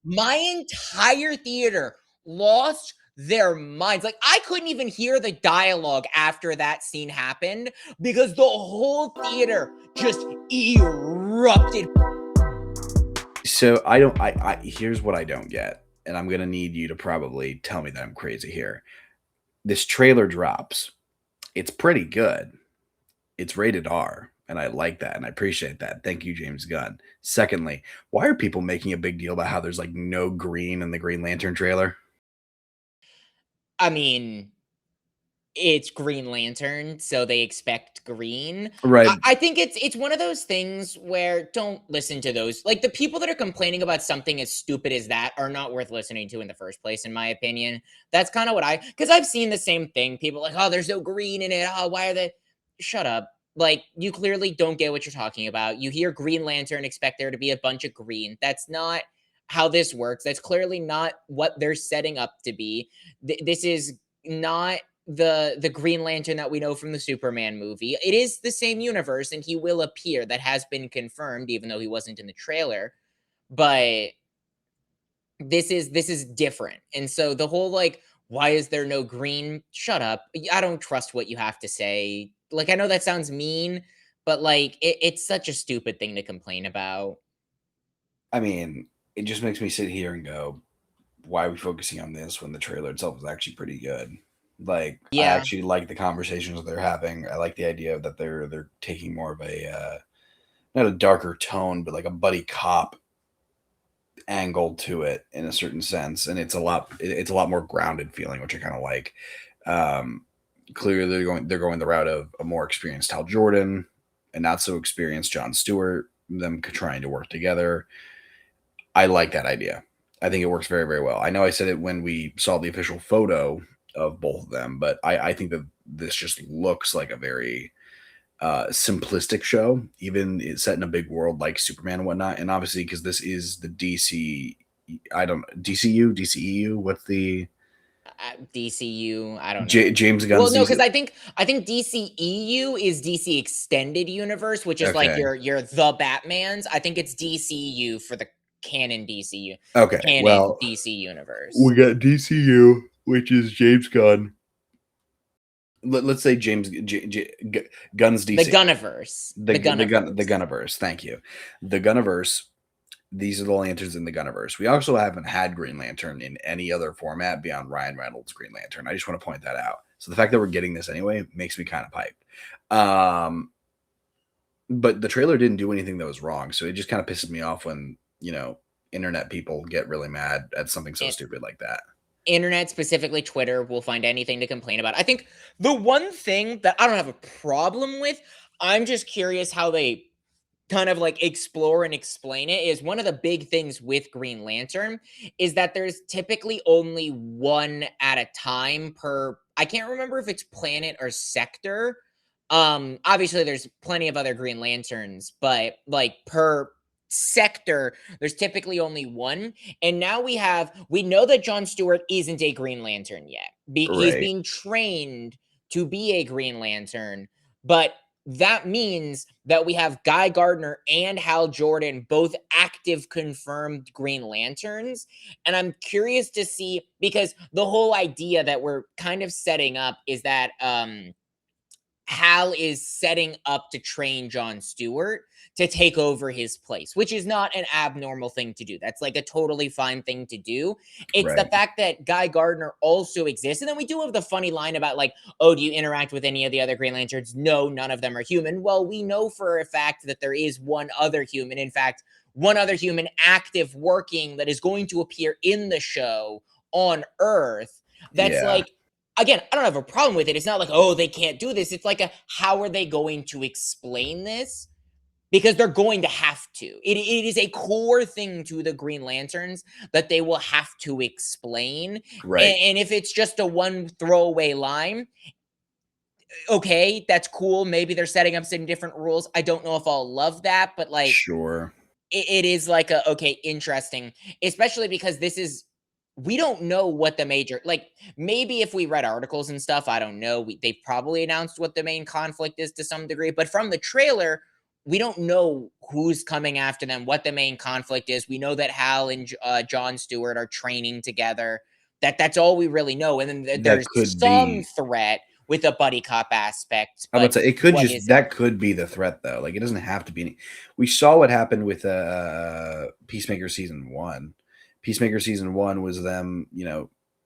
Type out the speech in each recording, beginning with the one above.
My entire theater lost their minds. Like, I couldn't even hear the dialogue after that scene happened because the whole theater just erupted. So I here's what I don't get, and I'm gonna need you to probably tell me that I'm crazy here. This trailer drops. It's pretty good. It's rated R, and I like that, and I appreciate that. Thank you, James Gunn. Secondly, why are people making a big deal about how there's like no green in the Green Lantern trailer? I mean, it's Green Lantern, so they expect green. I, Right. I think it's one of those things where don't listen to those. Like, the people that are complaining about something as stupid as that are not worth listening to in the first place, in my opinion. That's kind of what because I've seen the same thing. People like, oh, there's no green in it. Oh, why are they? Shut up. Like, you clearly don't get what you're talking about. You hear Green Lantern, expect there to be a bunch of green. That's not how this works. That's clearly not what they're setting up to be. This is not the Green Lantern that we know from the Superman movie. It is the same universe, and he will appear. That has been confirmed, even though he wasn't in the trailer. But this is different. And so the whole like, why is there no green? Shut up. I don't trust what you have to say. Like, I know that sounds mean, but like it's such a stupid thing to complain about. I mean, it just makes me sit here and go, why are we focusing on this when the trailer itself is actually pretty good? Like, I Yeah. actually like the conversations that they're having. I like the idea that they're taking more of a not a darker tone, but like a buddy cop angle to it in a certain sense, and it's a lot more grounded feeling, which I kind of like. Um, Clearly, they're going the route of a more experienced Hal Jordan and not so experienced John Stewart. Them trying to work together. I like that idea. I think it works very, very well. I know I said it when we saw the official photo of both of them, but I think that this just looks like a very simplistic show, even it's set in a big world like Superman and whatnot. And obviously, because this is the DC, I don't DCU, DCEU. What's the DCU, I don't know. James Well, Gunn's no, DC? because I think DCEU is DC Extended Universe, which is like Okay, your the Batmans. I think it's DCU for the okay. canon Well, DC universe. we got DCU, which is James Gunn. Let's say Gunn's The DC. Gunniverse. The The Gunniverse. Gunniverse. Thank you. The Gunniverse. These are the lanterns in the Gunniverse. We also haven't had Green Lantern in any other format beyond Ryan Reynolds' Green Lantern. I just want to point that out. So the fact that we're getting this anyway makes me kind of hyped. But the trailer didn't do anything that was wrong, so it just kind of pisses me off when internet people get really mad at something so And stupid like that. internet, specifically Twitter, will find anything to complain about. I think the one thing that I don't have a problem with, I'm just curious how they kind of like explore and explain it, is one of the big things with Green Lantern is that there's typically only one at a time per, I can't remember if it's planet or sector. Obviously there's plenty of other Green Lanterns, but like per sector there's typically only one. And now we know that John Stewart isn't a Green Lantern yet. He's Right. being trained to be a Green Lantern, but that means that we have Guy Gardner and Hal Jordan, both active confirmed Green Lanterns. And I'm curious to see, because the whole idea that we're kind of setting up is that Hal is setting up to train John Stewart to take over his place, which is not an abnormal thing to do. That's like a totally fine thing to do. It's the Right. fact that Guy Gardner also exists. And then we do have the funny line about, like, oh, do you interact with any of the other Green Lanterns? No, none of them are human. Well, we know for a fact that there is one other human. In fact, one other human active working that is going to appear in the show on Earth. That's Yeah. like, again, I don't have a problem with it. It's not like, oh, they can't do this. It's like, how are they going to explain this? Because they're going to have to. It is a core thing to the Green Lanterns that they will have to explain. Right. And if it's just a one throwaway line, okay, that's cool. Maybe they're setting up some different rules. I don't know if I'll love that, but like, Sure. it is like a, okay, interesting, especially because this is, we don't know what the major, like, maybe if we read articles and stuff, I don't know, they've probably announced what the main conflict is to some degree, but from the trailer we don't know who's coming after them, what the main conflict is. We know that Hal and Jon Stewart are training together. That's all we really know. And then That there's could some be. threat with a buddy cop aspect, I would but say it could what just is it? that could be the threat though. Like it doesn't have to be. We saw what happened with Peacemaker season 1. Peacemaker season 1 was them.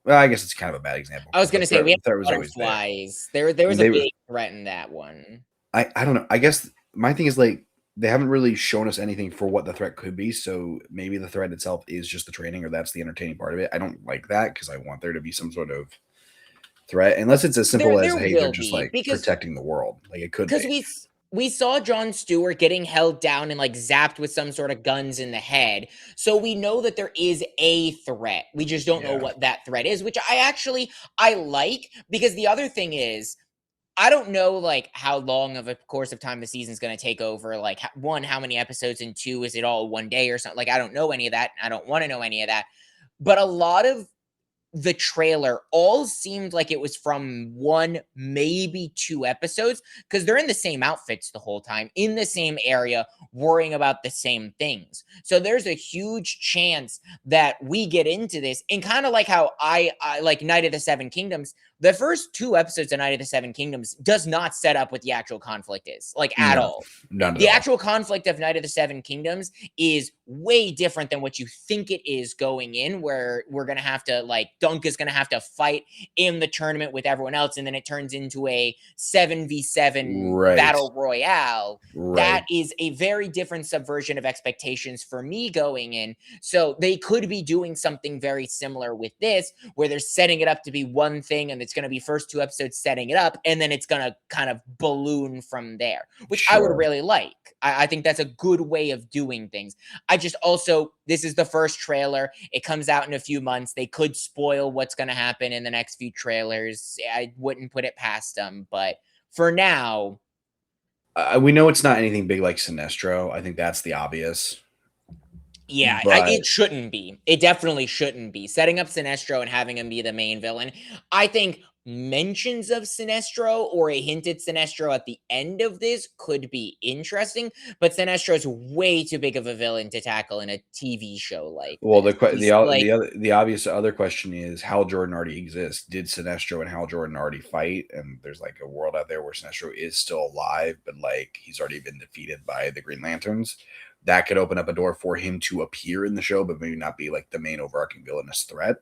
Well, I guess it's kind of a bad example I was because gonna say we the have threat was always there. butterflies. There was a They big threat in that one. I don't know. I guess my thing is like they haven't really shown us anything for what the threat could be. So maybe the threat itself is just the training, or that's the entertaining part of it. I don't like that because I want there to be some sort of threat, unless it's as simple as There hey, they're will just be like protecting the world. Like it could because be. we saw Jon Stewart getting held down and like zapped with some sort of guns in the head. So we know that there is a threat. We just don't know Yeah. what that threat is, which I like, because the other thing is I don't know like how long of a course of time the season's going to take over. Like one, how many episodes, and two, is it all one day or something? Like I don't know any of that. I don't want to know any of that. But a lot of the trailer all seemed like it was from one, maybe two episodes, because they're in the same outfits the whole time, in the same area, worrying about the same things. So there's a huge chance that we get into this, and kind of like how I like Night of the Seven Kingdoms. The first two episodes of Night of the Seven Kingdoms does not set up what the actual conflict is, like at No, all. none at The all. actual conflict of Night of the Seven Kingdoms is way different than what you think it is going in, where we're going to have to, like, Dunk is going to have to fight in the tournament with everyone else, and then it turns into a 7v7 Right. battle royale. That Right. is a very different subversion of expectations for me going in. So they could be doing something very similar with this, where they're setting it up to be one thing, and it's going to be first two episodes setting it up, and then it's going to kind of balloon from there, which I would Sure. really like. I think that's a good way of doing things. I just also, this is the first trailer. It comes out in a few months. They could spoil what's going to happen in the next few trailers. I wouldn't put it past them. But for now, We know it's not anything big like Sinestro. I think that's the obvious. yeah, But it shouldn't be. It definitely shouldn't be. Setting up Sinestro and having him be the main villain. I think mentions of Sinestro or a hint at Sinestro at the end of this could be interesting, but Sinestro is way too big of a villain to tackle in a TV show like well, this. He's like, the obvious other question is Hal Jordan already exists. Did Sinestro and Hal Jordan already fight? And there's like a world out there where Sinestro is still alive, but like he's already been defeated by the Green Lanterns. That could open up a door for him to appear in the show, but maybe not be like the main overarching villainous threat.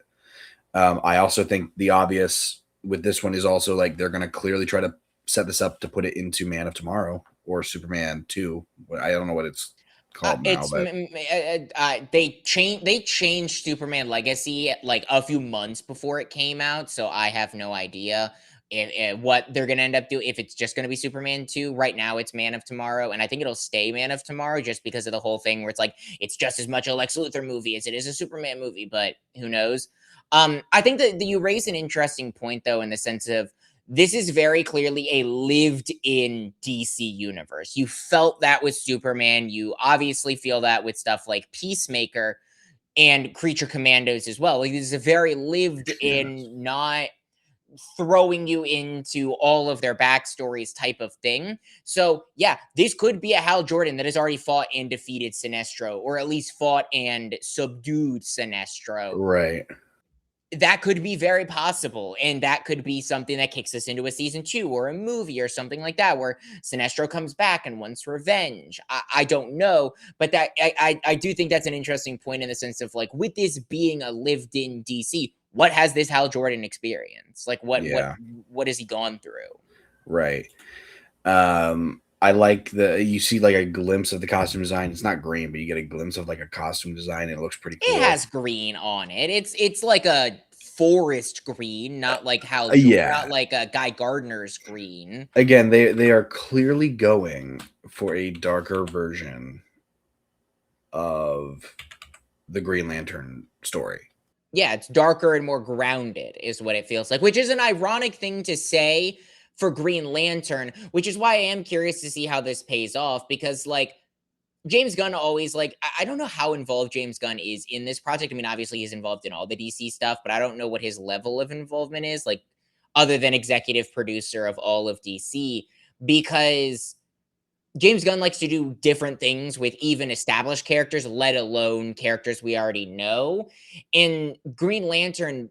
I also think the obvious with this one is also like they're going to clearly try to set this up to put it into Man of Tomorrow or Superman 2. I don't know what it's called now, but they changed Superman Legacy like a few months before it came out, so I have no idea if what they're gonna end up doing. If it's just gonna be Superman 2. Right now it's Man of Tomorrow, and I think it'll stay Man of Tomorrow just because of the whole thing where it's like it's just as much a Lex Luthor movie as it is a Superman movie, but who knows? I think that you raise an interesting point though, in the sense of this is very clearly a lived in DC universe. You felt that with Superman. You obviously feel that with stuff like Peacemaker and Creature Commandos as well. Like this is a very lived yes. in, not throwing you into all of their backstories type of thing. So yeah, this could be a Hal Jordan that has already fought and defeated Sinestro, or at least fought and subdued Sinestro. Right. That could be very possible, and that could be something that kicks us into a season 2 or a movie or something like that, where Sinestro comes back and wants revenge. I don't know, but that I do think that's an interesting point, in the sense of like, with this being a lived-in DC, what has this Hal Jordan experience? Like Yeah. what has he gone through? Right. I like you see like a glimpse of the costume design. It's not green, but you get a glimpse of like a costume design and it looks pretty It cool. has green on it. It's like a forest green, not like not Yeah. like a Guy Gardner's green. Again, they are clearly going for a darker version of the Green Lantern story. Yeah, it's darker and more grounded is what it feels like, which is an ironic thing to say for Green Lantern, which is why I am curious to see how this pays off, because like James Gunn always, like, I don't know how involved James Gunn is in this project. I mean, obviously he's involved in all the DC stuff, but I don't know what his level of involvement is, like, other than executive producer of all of DC, because James Gunn likes to do different things with even established characters, let alone characters we already know. In Green Lantern,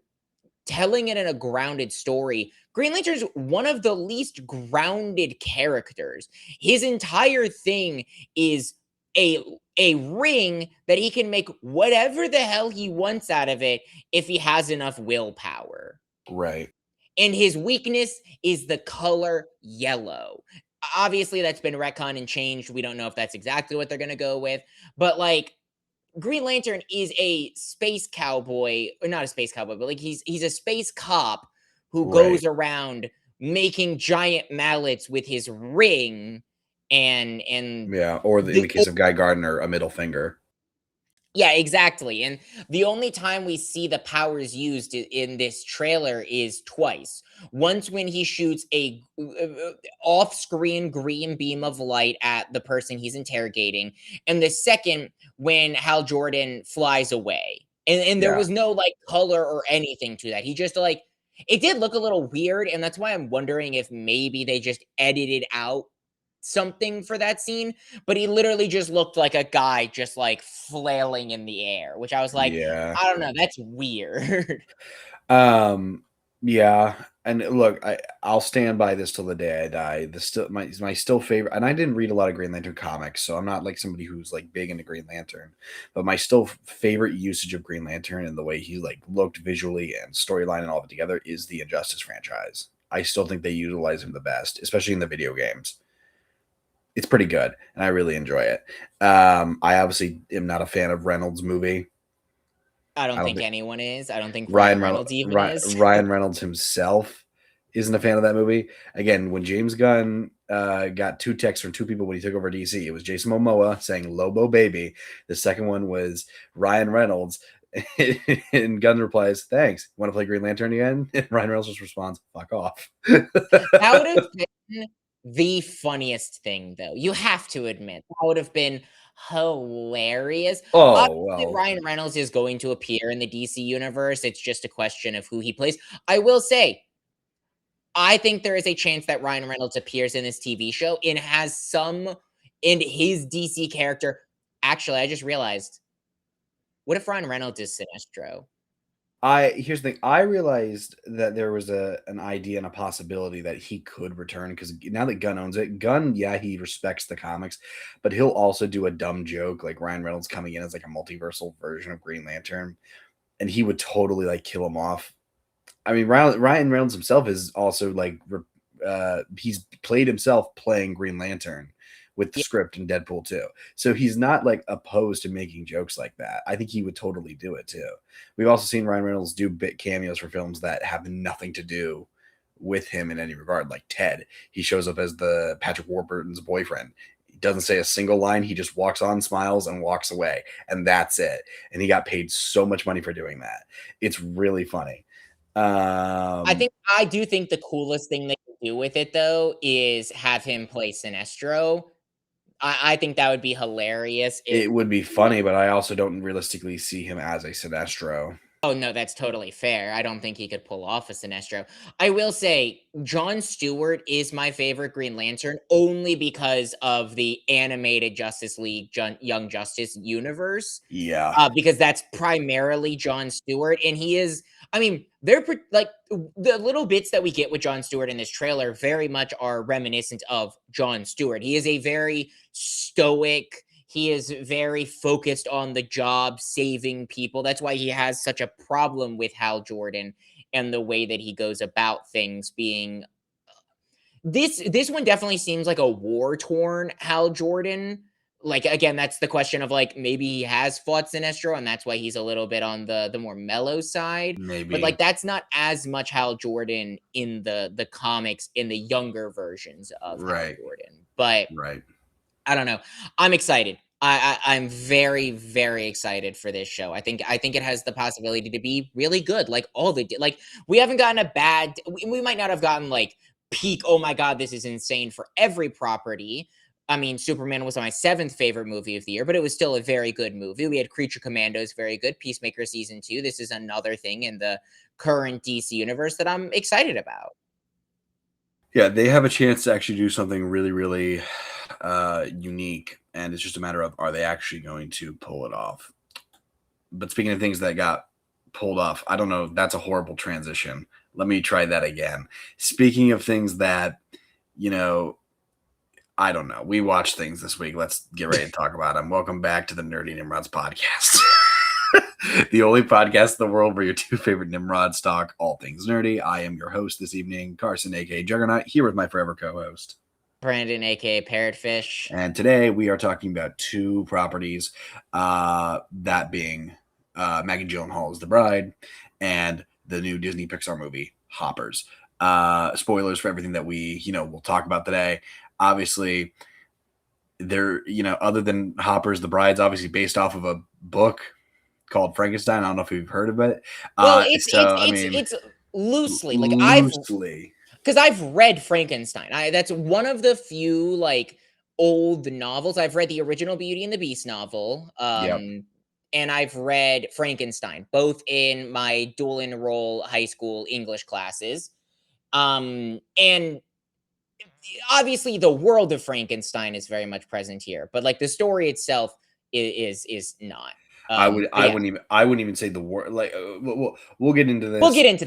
telling it in a grounded story, Green Lantern's one of the least grounded characters. His entire thing is a a ring that he can make whatever the hell he wants out of it if he has enough willpower. Right. And his weakness is the color yellow. Obviously, that's been retconned and changed. We don't know if that's exactly what they're going to go with. But like Green Lantern is a space cowboy, or not a space cowboy, but like he's a space cop who Right. goes around making giant mallets with his ring and Yeah. Or in the the case of Guy Gardner, a middle finger. yeah, exactly. And the only time we see the powers used in this trailer is twice. Once when he shoots a off-screen green beam of light at the person he's interrogating, and the second when Hal Jordan flies away. And there Yeah. was no like color or anything to that. He just like it did look a little weird, and that's why I'm wondering if maybe they just edited out something for that scene, but he literally just looked like a guy just like flailing in the air, which I was like, Yeah. I don't know, that's weird. Um, yeah, and look, I'll stand by this till the day I die. The still my still favorite, and I didn't read a lot of Green Lantern comics, so I'm not like somebody who's like big into Green Lantern. But my still favorite usage of Green Lantern and the way he like looked visually and storyline and all of it together is the Injustice franchise. I still think they utilize him the best, especially in the video games. It's pretty good, and I really enjoy it. I obviously am not a fan of Reynolds' movie. I I don't don't think think anyone is. I don't think Ryan Ryan Reynolds, Reynolds even is. Ryan Reynolds himself isn't a fan of that movie. Again, when James Gunn got two texts from two people when he took over DC, it was Jason Momoa saying "Lobo Baby." The second one was Ryan Reynolds, and Gunn replies, "Thanks. Want to play Green Lantern again?" And Ryan Reynolds just responds, "Fuck off." That would have been the funniest thing though. You have to admit. That would have been hilarious. Oh Obviously, well, Ryan Reynolds is going to appear in the DC universe. It's just a question of who he plays. I will say, I think there is a chance that Ryan Reynolds appears in this TV show and has some in his DC character. Actually, I just realized, what if Ryan Reynolds is Sinestro? I here's the thing. I realized that there was an idea and a possibility that he could return because now that Gunn owns it, Gunn, yeah, he respects the comics, but he'll also do a dumb joke like Ryan Reynolds coming in as like a multiversal version of Green Lantern, and he would totally like kill him off. I mean, Ryan Reynolds himself is also like he's played himself playing Green Lantern with the Yeah, script in Deadpool 2. So he's not like opposed to making jokes like that. I think he would totally do it too. We've also seen Ryan Reynolds do bit cameos for films that have nothing to do with him in any regard, like Ted. He shows up as the Patrick Warburton's boyfriend. He doesn't say a single line. He just walks on, smiles, and walks away. And that's it. And he got paid so much money for doing that. It's really funny. Um, I do think the coolest thing they could do with it though is have him play Sinestro. I think that would be hilarious if it would be funny, but I also don't realistically see him as a Sinestro. oh, no, that's totally fair. I don't think he could pull off a Sinestro. I will say, Jon Stewart is my favorite Green Lantern only because of the animated Justice League Young Justice universe. Yeah. Because that's primarily Jon Stewart, and he is. I mean, they're like the little bits that we get with Jon Stewart in this trailer very much are reminiscent of Jon Stewart. He is a very stoic. He is very focused on the job, saving people. That's why he has such a problem with Hal Jordan and the way that he goes about things. Being this one definitely seems like a war torn Hal Jordan. Like again, that's the question of like maybe he has fought Sinestro and that's why he's a little bit on the more mellow side. But Maybe. like that's not as much Hal Jordan in the comics in the younger versions of Hal Right. Jordan. But Right. I don't know. I'm excited. I'm very very excited for this show. I think it has the possibility to be really good. Like all the like we haven't gotten a bad. We might not have gotten like peak. Oh my god, this is insane for every property. I mean, Superman was my seventh favorite movie of the year, but it was still a very good movie. We had Creature Commandos, very good. Peacemaker season 2. This is another thing in the current DC universe that I'm excited about. Yeah, they have a chance to actually do something really, really unique, and it's just a matter of, are they actually going to pull it off? But speaking of things that got pulled off, I don't know. That's a horrible transition. Let me try that again. Speaking of things that, you know, I don't know. We watched things this week. Let's get ready to talk about them. Welcome back to the Nerdy Nimrods podcast. The only podcast in the world where your two favorite Nimrods talk all things nerdy. I am your host this evening, Carson, aka Juggernaut, here with my forever co-host, Brandon, aka Parrotfish. And today we are talking about two properties, that being Maggie Gyllenhaal as the bride and the new Disney Pixar movie, Hoppers. Spoilers for everything that we'll talk about today. Obviously, other than Hoppers, the bride's obviously based off of a book called Frankenstein. I don't know if you've heard of it. Well, it's loosely because I've read Frankenstein. That's one of the few old novels. I've read the original Beauty and the Beast novel. Yep. And I've read Frankenstein, both in my dual enroll high school English classes. And obviously the world of Frankenstein is very much present here, but the story itself is not. I wouldn't even say the word. We'll get into this. We'll get into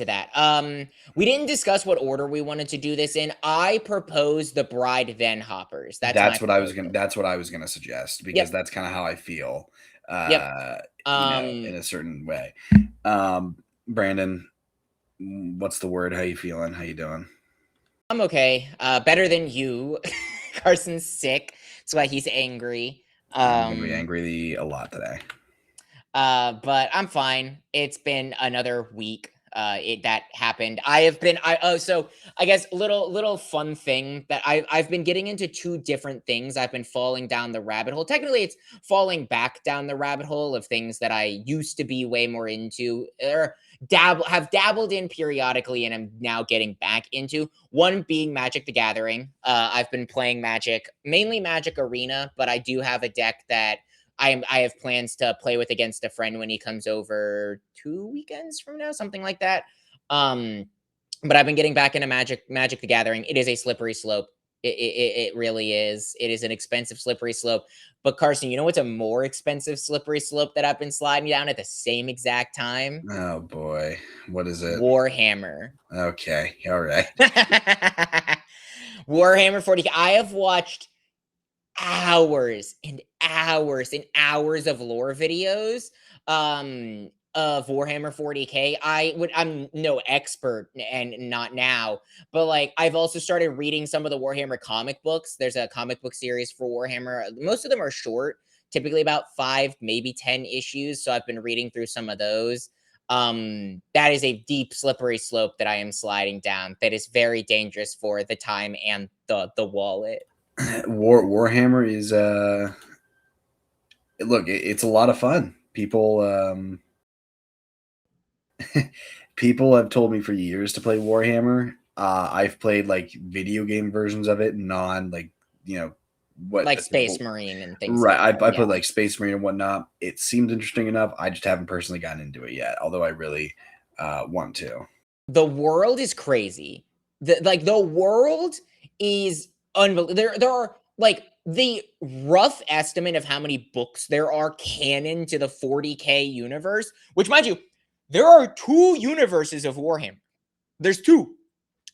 that. We didn't discuss what order we wanted to do this in. I proposed the bride, then Hoppers. That's what I was gonna suggest, because that's kind of how I feel. In a certain way. Brandon, what's the word? How you feeling? How you doing? I'm okay. Better than you. Carson's sick. That's why he's angry. I'm gonna be angry a lot today. But I'm fine. It's been another week. That happened. So I guess little fun thing that I've been getting into two different things. I've been falling down the rabbit hole. Technically, it's falling back down the rabbit hole of things that I used to be way more into, or have dabbled in periodically, and I'm now getting back into. One being Magic the Gathering. I've been playing Magic, mainly Magic Arena, but I do have a deck that I have plans to play with against a friend when he comes over 2 weekends from now, something like that. But I've been getting back into Magic the Gathering. It is a slippery slope. It really is. It is an expensive slippery slope. But Carson, you know what's a more expensive slippery slope that I've been sliding down at the same exact time? Oh boy, what is it? Warhammer. Okay, all right. Warhammer 40K. I have watched hours and hours and hours of lore videos of Warhammer 40K. I'm no expert, and not now, but I've also started reading some of the Warhammer comic books. There's a comic book series for Warhammer. Most of them are short, typically about 5, maybe 10 issues. So I've been reading through some of those. That is a deep, slippery slope that I am sliding down. That is very dangerous for the time and the wallet. Warhammer is look, it's a lot of fun. People have told me for years to play Warhammer. I've played video game versions of it, Space Marine and things. Right, I played Space Marine and whatnot. It seemed interesting enough. I just haven't personally gotten into it yet, although I really want to. The world is crazy. The world is unbelievable. There are the rough estimate of how many books there are canon to the 40K universe, which, mind you, there are 2 universes of Warhammer. There's 2.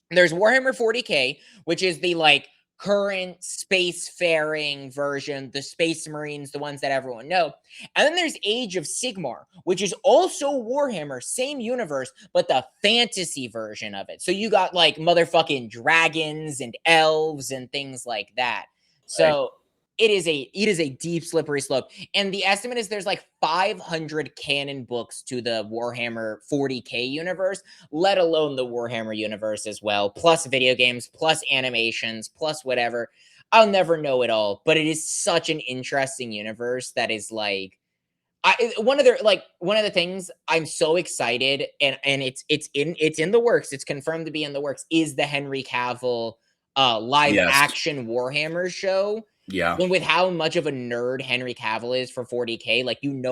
There's Warhammer 40K, which is the current spacefaring version, the Space Marines, the ones that everyone know. And then there's Age of Sigmar, which is also Warhammer, same universe, but the fantasy version of it. So you got motherfucking dragons and elves and things like that. So it is a deep, slippery slope. And the estimate is there's 500 canon books to the Warhammer 40K universe, let alone the Warhammer universe as well, plus video games, plus animations, plus whatever. I'll never know it all, but it is such an interesting universe that is one of the things I'm so excited, and it's in the works. It's confirmed to be in the works, is the Henry Cavill live action Warhammer show. Yeah. And with how much of a nerd Henry Cavill is for 40K,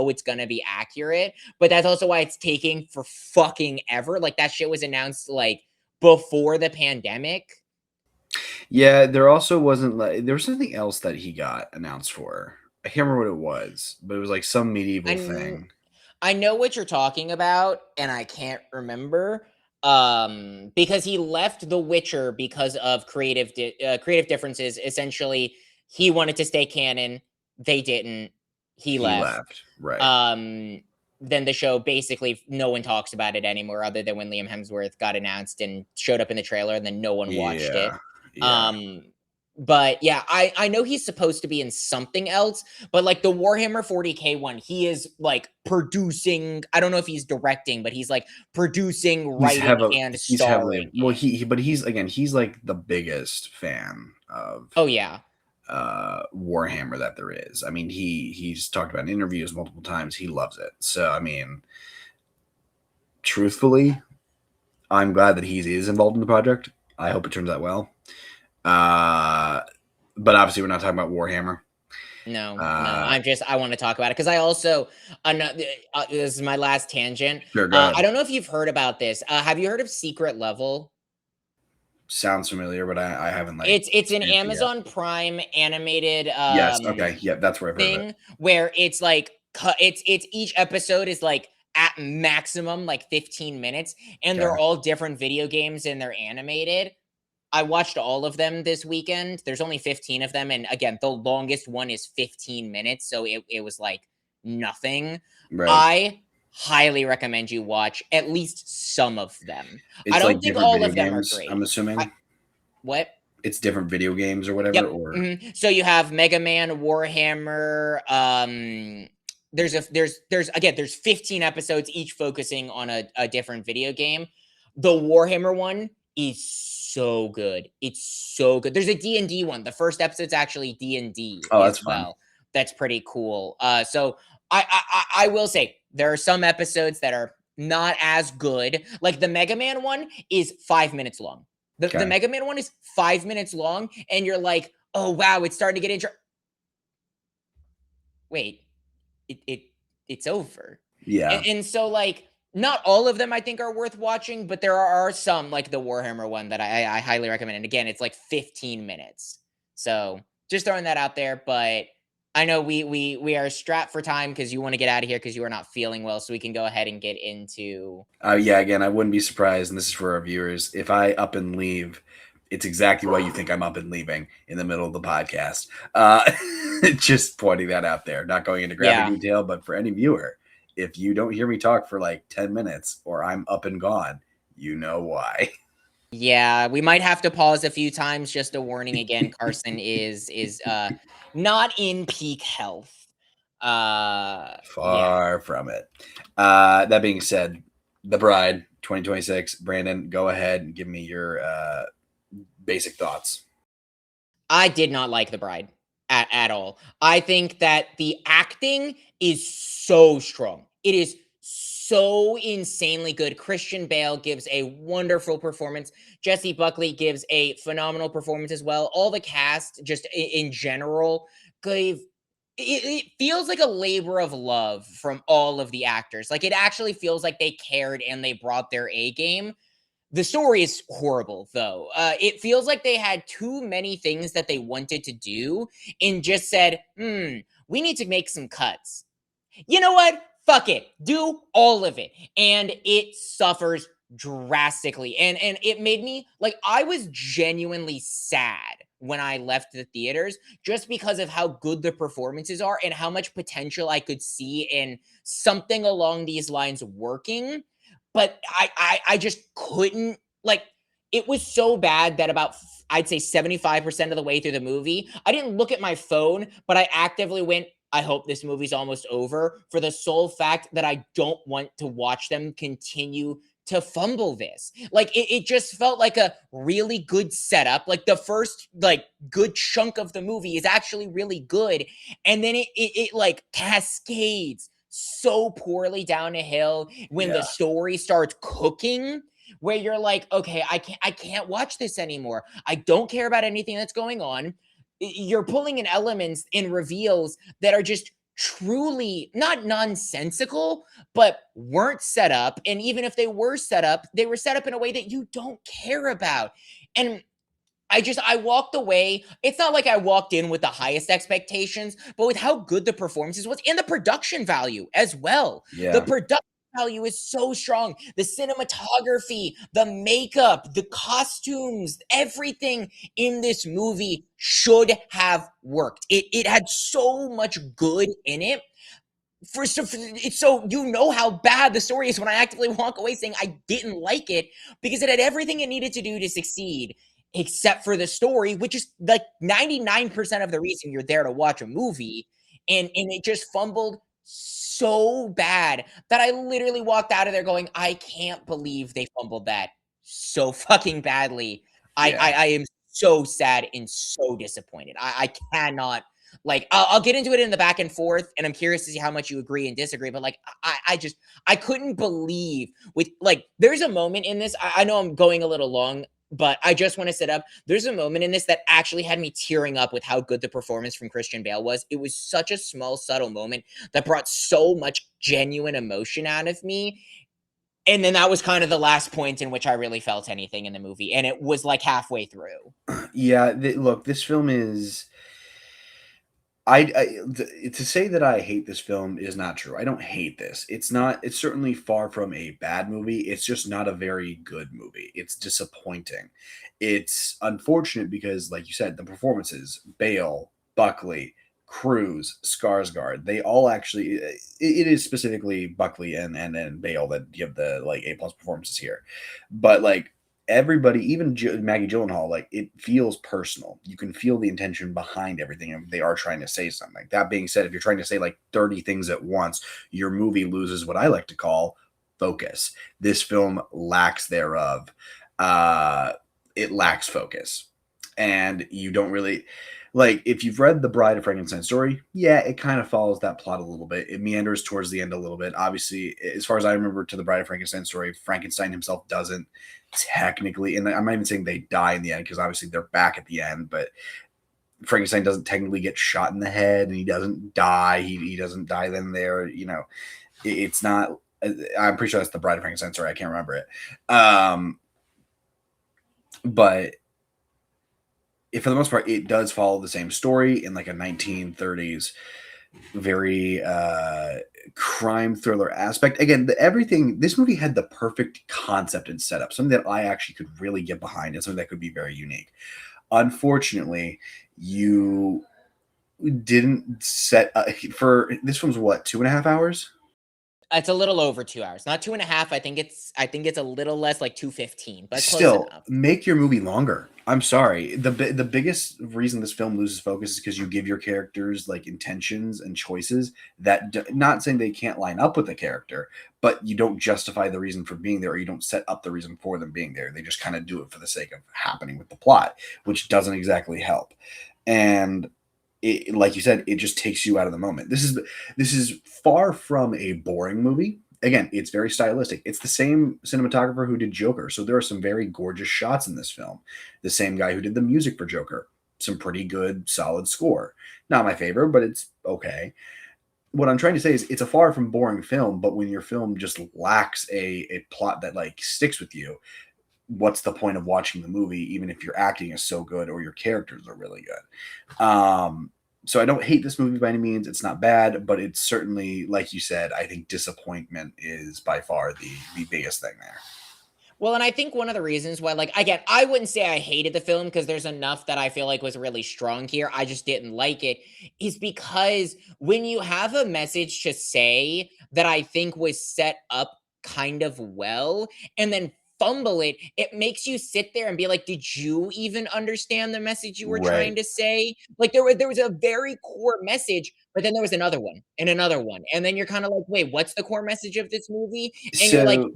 it's going to be accurate. But that's also why it's taking for fucking ever. That shit was announced before the pandemic. Yeah, there also wasn't like there was something else that he got announced for. I can't remember what it was, but it was like some medieval I thing. I know what you're talking about, and I can't remember, because he left The Witcher because of creative differences. Essentially, he wanted to stay canon, they didn't, he He left. left. Right. Um, then the show basically no one talks about it anymore other than when Liam Hemsworth got announced and showed up in the trailer, and then no one watched it. Yeah. Yeah. Um, but yeah, I know he's supposed to be in something else, but like the Warhammer 40K one, he is like producing. I don't know if he's directing, but he's like producing, writing, and He's heavily starring well in. he but he's again he's like the biggest fan of Oh yeah, Warhammer that there is. I mean, he's talked about in interviews multiple times. He loves it. So I mean, truthfully, I'm glad that he is involved in the project. I hope it turns out well. Uh, but obviously, we're not talking about Warhammer. no. Uh, I want to talk about it because I also this is my last tangent. sure, go I ahead. don't know if you've heard about this. Have you heard of Secret Level? Sounds familiar, but I haven't like It's an experienced it yet. Amazon Prime animated Yes. Okay. Yep. That's where I've heard of it. thing where it's like it's each episode is like at maximum like 15 minutes, and they're Okay. all different video games and they're animated. I watched all of them this weekend. There's only 15 of them, and again, the longest one is 15 minutes, so it was like nothing. Right. I highly recommend you watch at least some of them. I It's don't like think different all video of them are games. great. I'm I, assuming what? it's different video games or whatever. Yep. Or So you have Mega Man, Warhammer. There's 15 episodes, each focusing on a different video game. The Warhammer one is so good. It's so good. There's a D&D one. The first episode's actually D&D oh, that's as fun. well. That's pretty cool. So I will say there are some episodes that are not as good. Like the Mega Man one is 5 minutes long. The Okay. Mega Man one is 5 minutes long, and you're like, oh wow, it's starting to get interesting. Wait, it's over. Yeah. And so like not all of them I think are worth watching, but there are some like the Warhammer one that I highly recommend. And again, it's like 15 minutes. So just throwing that out there, but I know we are strapped for time because you want to get out of here because you are not feeling well, so we can go ahead and get into. Yeah. Again, I wouldn't be surprised, and this is for our viewers. If I up and leave, it's exactly why you think I'm up and leaving in the middle of the podcast. Just pointing that out there. Not going into graphic Yeah. detail, but for any viewer, if you don't hear me talk for like 10 minutes or I'm up and gone, you know why. Yeah, we might have to pause a few times. Just a warning again, Carson is not in peak health. Yeah. Far from it. That being said, The Bride 2026. Brandon, go ahead and give me your basic thoughts. I did not like The Bride at all. I think that the acting is so strong. It is so insanely good. Christian Bale gives a wonderful performance. Jesse Buckley gives a phenomenal performance as well. All the cast, just in general, gave. It feels like a labor of love from all of the actors. Like it actually feels like they cared and they brought their A game. The story is horrible, though. It feels like they had too many things that they wanted to do and just said, we need to make some cuts. You know what? Fuck it. Do all of it. And it suffers drastically. And it made me like I was genuinely sad when I left the theaters just because of how good the performances are and how much potential I could see in something along these lines working. But I just couldn't like it was so bad that about I'd say 75% of the way through the movie, I didn't look at my phone, but I actively went, I hope this movie's almost over for the sole fact that I don't want to watch them continue to fumble this. Like it just felt like a really good setup. Like the first like good chunk of the movie is actually really good. And then it like cascades so poorly down a hill when the Yeah. story starts cooking where you're like, okay, I can't watch this anymore. I don't care about anything that's going on. You're pulling in elements in reveals that are just truly not nonsensical, but weren't set up. And even if they were set up, they were set up in a way that you don't care about. And I walked away. It's not like I walked in with the highest expectations, but with how good the performances was and the production value as well. The Yeah. production value is so strong. The cinematography, the makeup, the costumes, everything in this movie should have worked. It had so much good in it. It's so you know how bad the story is when I actively walk away saying I didn't like it because it had everything it needed to do to succeed, except for the story, which is like 99% of the reason you're there to watch a movie. And it just fumbled so bad that I literally walked out of there going, I can't believe they fumbled that so fucking badly. Yeah. I am so sad and so disappointed. I cannot like I'll get into it in the back and forth, and I'm curious to see how much you agree and disagree. But like I just I couldn't believe with like there's a moment in this. I know I'm going a little long, but I just want to set up. There's a moment in this that actually had me tearing up with how good the performance from Christian Bale was. It was such a small, subtle moment that brought so much genuine emotion out of me. And then that was kind of the last point in which I really felt anything in the movie, and it was like halfway through. Yeah, look, this film is to say that I hate this film is not true. I don't hate this. It's not. It's certainly far from a bad movie. It's just not a very good movie. It's disappointing. It's unfortunate because, like you said, the performances, Bale, Buckley, Cruz, Skarsgård, they all actually. It is specifically Buckley and Bale that give the like A+ performances here, but like everybody, even Maggie Gyllenhaal, like it feels personal. You can feel the intention behind everything, and they are trying to say something. That being said, if you're trying to say like 30 things at once, your movie loses what I like to call focus. This film lacks thereof. Uh, it lacks focus, and you don't really like if you've read the Bride of Frankenstein story. Yeah, it kind of follows that plot a little bit. It meanders towards the end a little bit. Obviously, as far as I remember, to the Bride of Frankenstein story, Frankenstein himself doesn't technically, and I'm not even saying they die in the end because obviously they're back at the end, but Frankenstein doesn't technically get shot in the head and he doesn't die. He doesn't die then there. You know, it's not. I'm pretty sure that's the Bride of Frankenstein story. I can't remember it. But if for the most part, it does follow the same story in like a 1930s, very crime thriller aspect. Again, everything, this movie had the perfect concept and setup, something that I actually could really get behind and something that could be very unique. Unfortunately, you didn't set for this film's what, 2.5 hours? It's a little over 2 hours, not 2.5. I think it's a little less, like 2:15, but close Still, enough. make your movie longer. I'm sorry. The biggest reason this film loses focus is because you give your characters like intentions and choices that not saying they can't line up with the character, but you don't justify the reason for being there, or you don't set up the reason for them being there. They just kind of do it for the sake of happening with the plot, which doesn't exactly help. And like you said, it just takes you out of the moment. This is far from a boring movie. Again, it's very stylistic. It's the same cinematographer who did Joker, so there are some very gorgeous shots in this film. The same guy who did the music for Joker, some pretty good, solid score. Not my favorite, but it's okay. What I'm trying to say is, it's a far from boring film. But when your film just lacks a plot that like sticks with you, what's the point of watching the movie, even if your acting is so good or your characters are really good? So I don't hate this movie by any means. It's not bad, but it's certainly, like you said, I think disappointment is by far the biggest thing there. Well, and I think one of the reasons why, like, again, I wouldn't say I hated the film because there's enough that I feel like was really strong here. I just didn't like it, is because when you have a message to say that I think was set up kind of well, and then fumble it, it makes you sit there and be like, did you even understand the message you were trying Right. to say? Like there was a very core message, but then there was another one and another one. And then you're kind of like, wait, what's the core message of this movie? And you're like, So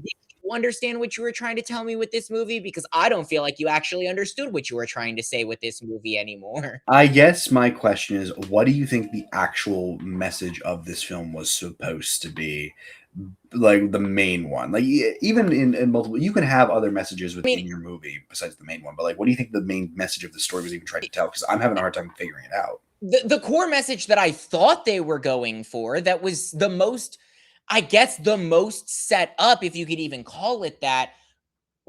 you understand what you were trying to tell me with this movie? Because I don't feel like you actually understood what you were trying to say with this movie anymore. I guess my question is, what do you think the actual message of this film was supposed to be? Like the main one, like even in multiple, you can have other messages I mean, within your movie besides the main one. But like, what do you think the main message of the story was even trying to tell? Because I'm having a hard time figuring it out. the core message that I thought they were going for, that was the most, I guess, the most set up, if you could even call it that,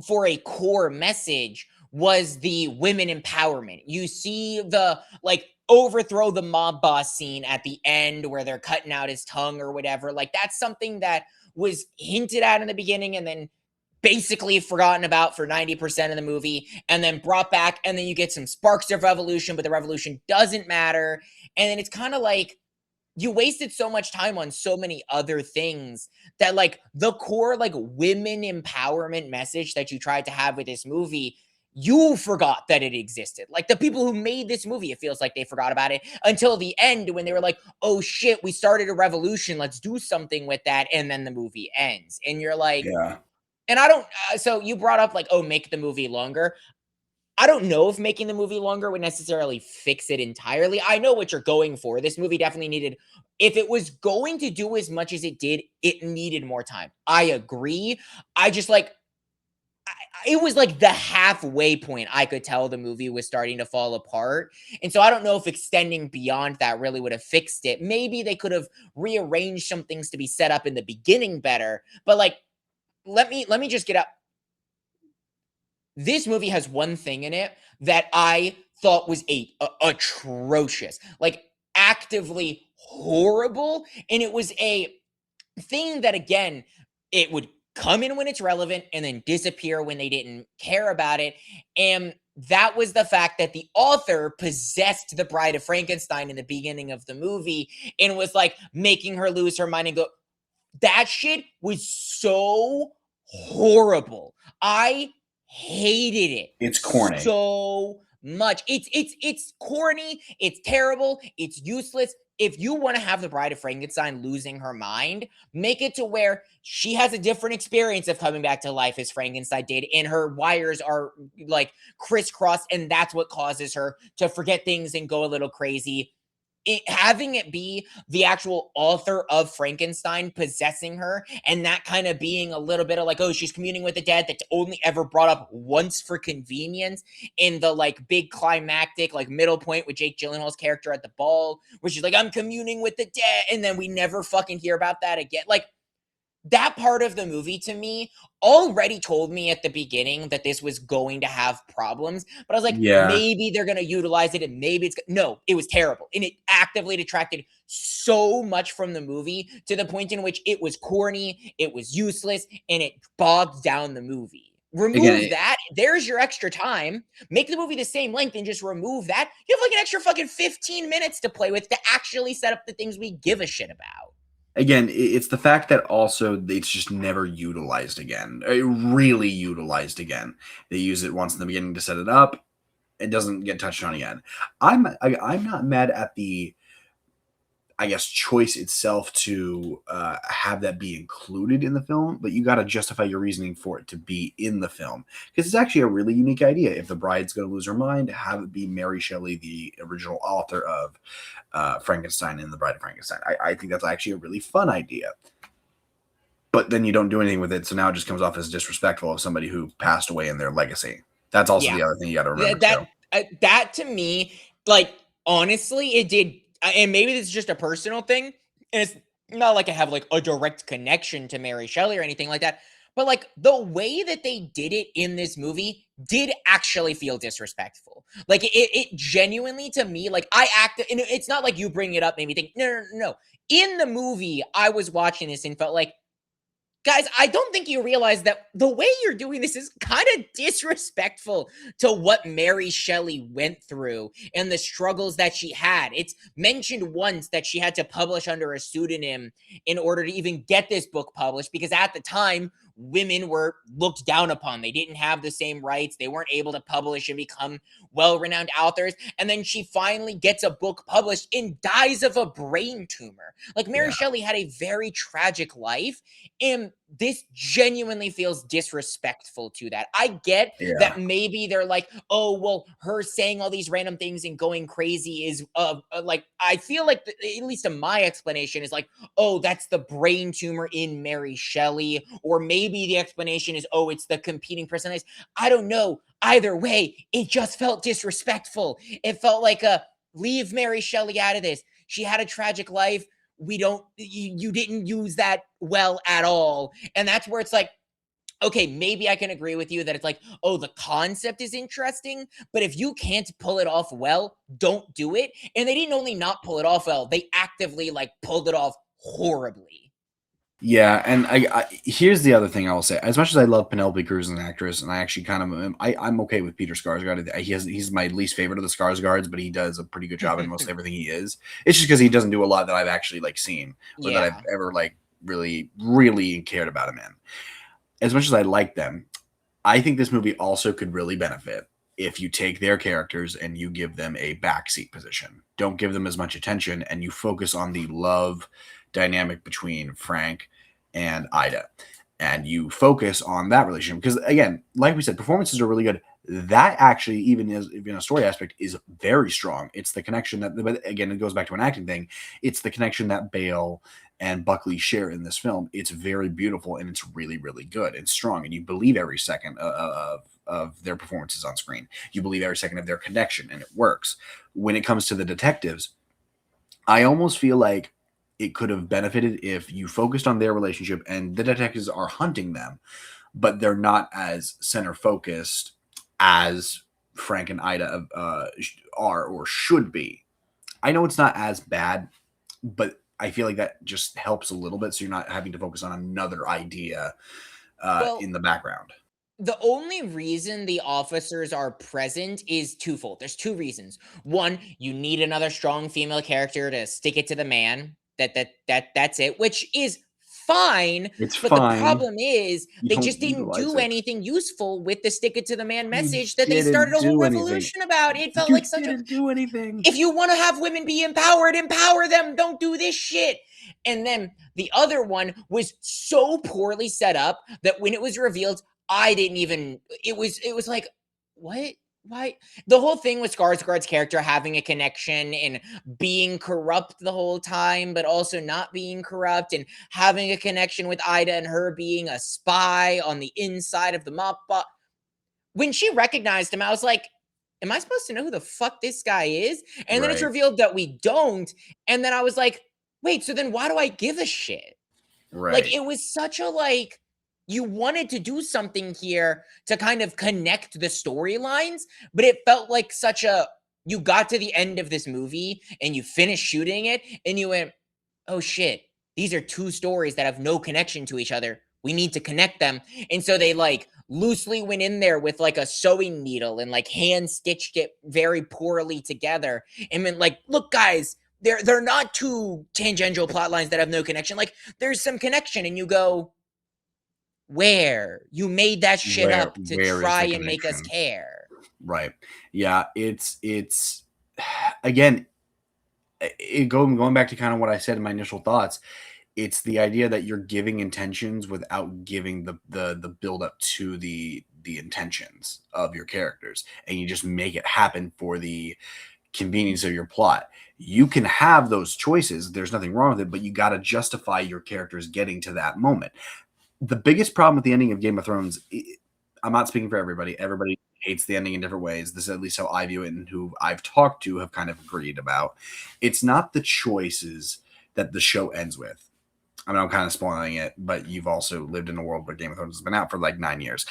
for a core message was the women empowerment. You see the like overthrow the mob boss scene at the end where they're cutting out his tongue or whatever. Like that's something that was hinted at in the beginning and then basically forgotten about for 90% of the movie and then brought back, and then you get some sparks of revolution, but the revolution doesn't matter. And then it's kind of like you wasted so much time on so many other things that like the core like women empowerment message that you tried to have with this movie, you forgot that it existed. Like the people who made this movie, it feels like they forgot about it until the end when they were like, oh shit, we started a revolution, let's do something with that. And then the movie ends and you're like, Yeah. and I don't so you brought up like, oh, make the movie longer. I don't know if making the movie longer would necessarily fix it entirely. I know what you're going for. This movie definitely needed, if it was going to do as much as it did, it needed more time. I agree. I just like, it was like the halfway point I could tell the movie was starting to fall apart. And so I don't know if extending beyond that really would have fixed it. Maybe they could have rearranged some things to be set up in the beginning better. But like, let me just get up. This movie has one thing in it that I thought was atrocious, like actively horrible. And it was a thing that, again, it would come in when it's relevant and then disappear when they didn't care about it. And that was the fact that the author possessed the Bride of Frankenstein in the beginning of the movie and was like making her lose her mind and go, that shit was so horrible. I hated it It's corny. so much. It's corny, it's terrible, it's useless. If you want to have the Bride of Frankenstein losing her mind, make it to where she has a different experience of coming back to life as Frankenstein did, and her wires are like crisscrossed, and that's what causes her to forget things and go a little crazy. Having it be the actual author of Frankenstein possessing her and that kind of being a little bit of like, oh, she's communing with the dead, that's only ever brought up once for convenience in the like big climactic like middle point with Jake Gyllenhaal's character at the ball, where she's like, I'm communing with the dead, and then we never fucking hear about that again. Like that part of the movie to me already told me at the beginning that this was going to have problems. But I was like, Yeah. maybe they're going to utilize it and maybe it's no, it was terrible. And it actively detracted so much from the movie to the point in which it was corny, it was useless, and it bogged down the movie. Again, Remove that. There's your extra time. Make the movie the same length and just remove that. You have like an extra fucking 15 minutes to play with to actually set up the things we give a shit about. again, it's the fact that also it's just never utilized again. Really utilized again. They use it once in the beginning to set it up. It doesn't get touched on again. I'm not mad at the, I guess, choice itself to have that be included in the film, but you got to justify your reasoning for it to be in the film, because it's actually a really unique idea. If the bride's going to lose her mind, have it be Mary Shelley, the original author of Frankenstein and the Bride of Frankenstein. I think that's actually a really fun idea. But then you don't do anything with it, so now it just comes off as disrespectful of somebody who passed away in their legacy. That's also the other thing you got to remember. That to me, like honestly, it did. And maybe this is just a personal thing, and it's not like I have like a direct connection to Mary Shelley or anything like that. But like the way that they did it in this movie did actually feel disrespectful. Like it genuinely to me, like I act, and it's not like you bring it up made me think, no. In the movie, I was watching this and felt like, guys, I don't think you realize that the way you're doing this is kind of disrespectful to what Mary Shelley went through and the struggles that she had. It's mentioned once that she had to publish under a pseudonym in order to even get this book published, because at the time, women were looked down upon. They didn't have the same rights. They weren't able to publish and become well-renowned authors. And then she finally gets a book published and dies of a brain tumor. Like Mary Shelley had a very tragic life, and this genuinely feels disrespectful to that. I get that maybe they're like, oh, well, her saying all these random things and going crazy is like, I feel like, at least in my explanation, is like, oh, that's the brain tumor in Mary Shelley. Or maybe the explanation is, oh, it's the competing personalities. I don't know. Either way, it just felt disrespectful. It felt like leave Mary Shelley out of this. She had a tragic life. You didn't use that well at all. And that's where it's like, okay, maybe I can agree with you that it's like, oh, the concept is interesting, but if you can't pull it off well, don't do it. And they didn't only not pull it off well, they actively like pulled it off horribly. Yeah, and I here's the other thing I will say. As much as I love Penelope Cruz as an actress, and I actually kind of I'm okay with Peter Skarsgård. He's my least favorite of the Skarsgårds, but he does a pretty good job in most everything he is. It's just because he doesn't do a lot that I've actually like seen or that I've Yeah. ever like really cared about him in. As much as I like them, I think this movie also could really benefit if you take their characters and you give them a backseat position. Don't give them as much attention, and you focus on the love dynamic between Frank and Ida. And you focus on that relationship. Because again, like we said, performances are really good. That actually, even as in a story aspect, is very strong. It's the connection that, but again, it goes back to an acting thing. It's the connection that Bale and Buckley share in this film. It's very beautiful and it's really good and strong. And you believe every second of their performances on screen. You believe every second of their connection, and it works. When it comes to the detectives, I almost feel like it could have benefited if you focused on their relationship and the detectives are hunting them, but they're not as center focused as Frank and Ida are or should be. I know it's not as bad, but I feel like that just helps a little bit, so you're not having to focus on another idea Well, in the background. the only reason the officers are present is twofold. There's two reasons. One, you need another strong female character to stick it to the man. That's it, which is fine. It's But the fine. problem is You they don't just didn't utilize do it. anything useful with the stick it to the man You message that they started didn't a whole do anything. revolution about. It felt You like such a, didn't do anything. if you want to have women be empowered, empower them. Don't do this shit. And then the other one was so poorly set up that when it was revealed, I didn't even. It was like, what? Why? The whole thing with Skarsgård's character having a connection and being corrupt the whole time, but also not being corrupt, and having a connection with Ida and her being a spy on the inside of the mop box. When she recognized him, I was like, am I supposed to know who the fuck this guy is? And then it's Right. revealed that we don't. And then I was like, wait, so then why do I give a shit? Like, Right. it was such a like, you wanted to do something here to kind of connect the storylines, but it felt like such a, you got to the end of this movie and you finished shooting it and you went, oh shit, these are two stories that have no connection to each other. We need to connect them. And so they like loosely went in there with like a sewing needle and like hand stitched it very poorly together. And then like, look, guys, they're not two tangential plot lines that have no connection. Like there's some connection, and you go, where? You made that shit Where up to where is try the and make us connection? care. Right. Yeah, it's again, going back to kind of what I said in my initial thoughts, it's the idea that you're giving intentions without giving the build up to the intentions of your characters, and you just make it happen for the convenience of your plot. You can have those choices. There's nothing wrong with it, but you got to justify your characters getting to that moment. The biggest problem with the ending of Game of Thrones, I'm not speaking for everybody. Everybody hates the ending in different ways. This is at least how I view it, and who I've talked to have kind of agreed about. It's not the choices that the show ends with. I mean, I'm kind of spoiling it, but you've also lived in a world where Game of Thrones has been out for like 9 years.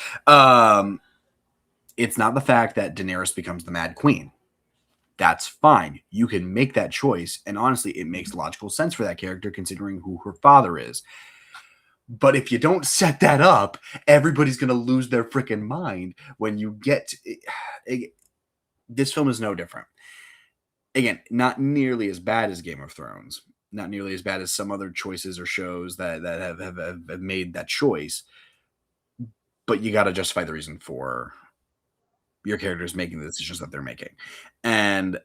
It's not the fact that Daenerys becomes the Mad Queen. That's fine. You can make that choice, and honestly, it makes logical sense for that character considering who her father is. But if you don't set that up, everybody's going to lose their freaking mind when you get this film is no different. Again, not nearly as bad as Game of Thrones, not nearly as bad as some other choices or shows that have made that choice. But you got to justify the reason for your characters making the decisions that they're making. And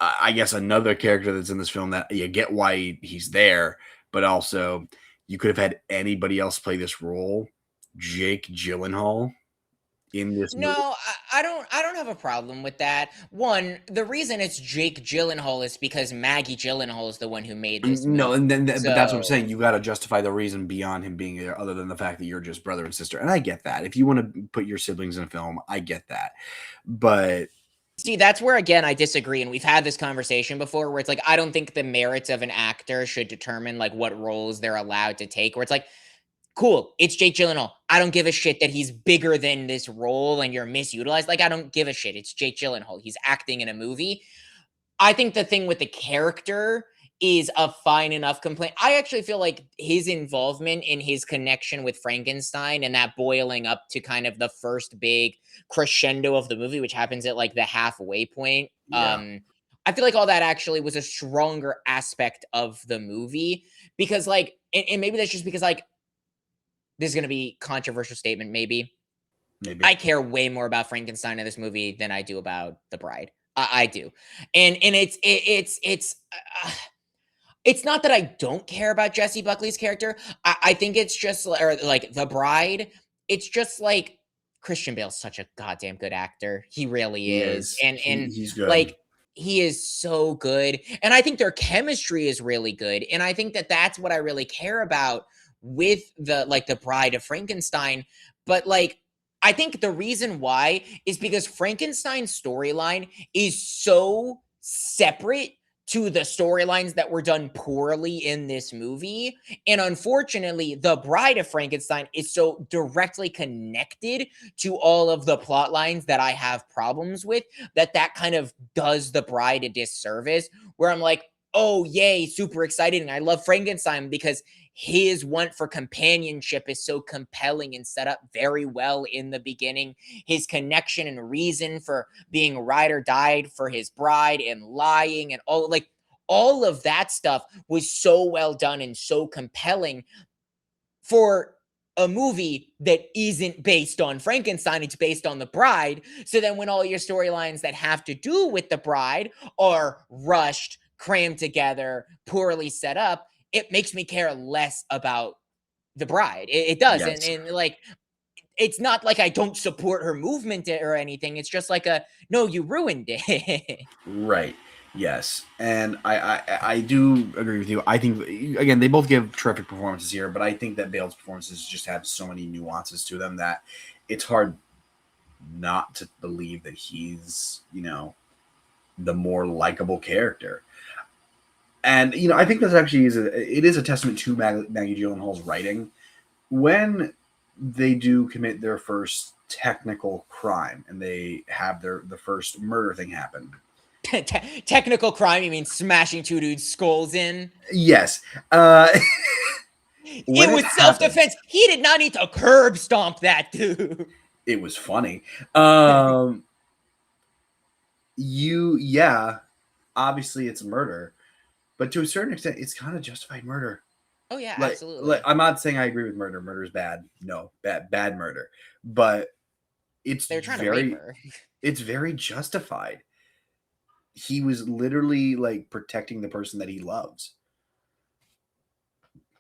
I guess another character that's in this film that you get why he's there, but also you could have had anybody else play this role. Jake Gyllenhaal in this movie. No, I don't have a problem with that. One, the reason it's Jake Gyllenhaal is because Maggie Gyllenhaal is the one who made this No, movie. and then but that's what I'm saying. So, You got to justify the reason beyond him being there, other than the fact that you're just brother and sister. And I get that. If you want to put your siblings in a film, I get that. But see, that's where again I disagree, and we've had this conversation before where it's like I don't think the merits of an actor should determine like what roles they're allowed to take. Where it's like cool, it's Jake Gyllenhaal. I don't give a shit that he's bigger than this role and you're misutilized. Like, I don't give a shit. It's Jake Gyllenhaal. He's acting in a movie. I think the thing with the character is a fine enough complaint. I actually feel like his involvement in his connection with Frankenstein and that boiling up to kind of the first big crescendo of the movie, which happens at like the halfway point. Yeah. I feel like all that actually was a stronger aspect of the movie because, like, and maybe that's just because, like, this is going to be controversial statement, maybe. Maybe. I care way more about Frankenstein in this movie than I do about The Bride. I do, and it's not that I don't care about Jesse Buckley's character. I think it's just or like The Bride. It's just like Christian Bale's such a goddamn good actor. He really He is, is. and He's good. like he is so good, and I think their chemistry is really good, and I think that that's what I really care about with the Bride of Frankenstein. But like, I think the reason why is because Frankenstein's storyline is so separate to the storylines that were done poorly in this movie. And unfortunately, The Bride of Frankenstein is so directly connected to all of the plot lines that I have problems with that kind of does The Bride a disservice, where I'm like, oh, yay, super excited. And I love Frankenstein because his want for companionship is so compelling and set up very well in the beginning. His connection and reason for being ride or died for his bride and lying and all of that stuff was so well done and so compelling for a movie that isn't based on Frankenstein, it's based on The Bride. So then when all your storylines that have to do with The Bride are rushed, crammed together, poorly set up, it makes me care less about The Bride. It does. Yes. And like, it's not like I don't support her movement or anything. It's just like no, you ruined it. Right. Yes, and I do agree with you. I think again they both give terrific performances here, but I think that Bale's performances just have so many nuances to them that it's hard not to believe that he's the more likable character. And I think this actually is a testament to Maggie Gyllenhaal's writing when they do commit their first technical crime and they have the first murder thing happen. Technical crime, you mean smashing two dudes' skulls in? Yes. It was self-defense. He did not need to curb stomp that dude. It was funny. Obviously it's murder, but to a certain extent, it's kind of justified murder. Oh yeah, absolutely. Like, I'm not saying I agree with murder. Murder is bad. No, bad murder. But they're trying to rape her. It's very justified. He was literally like protecting the person that he loves.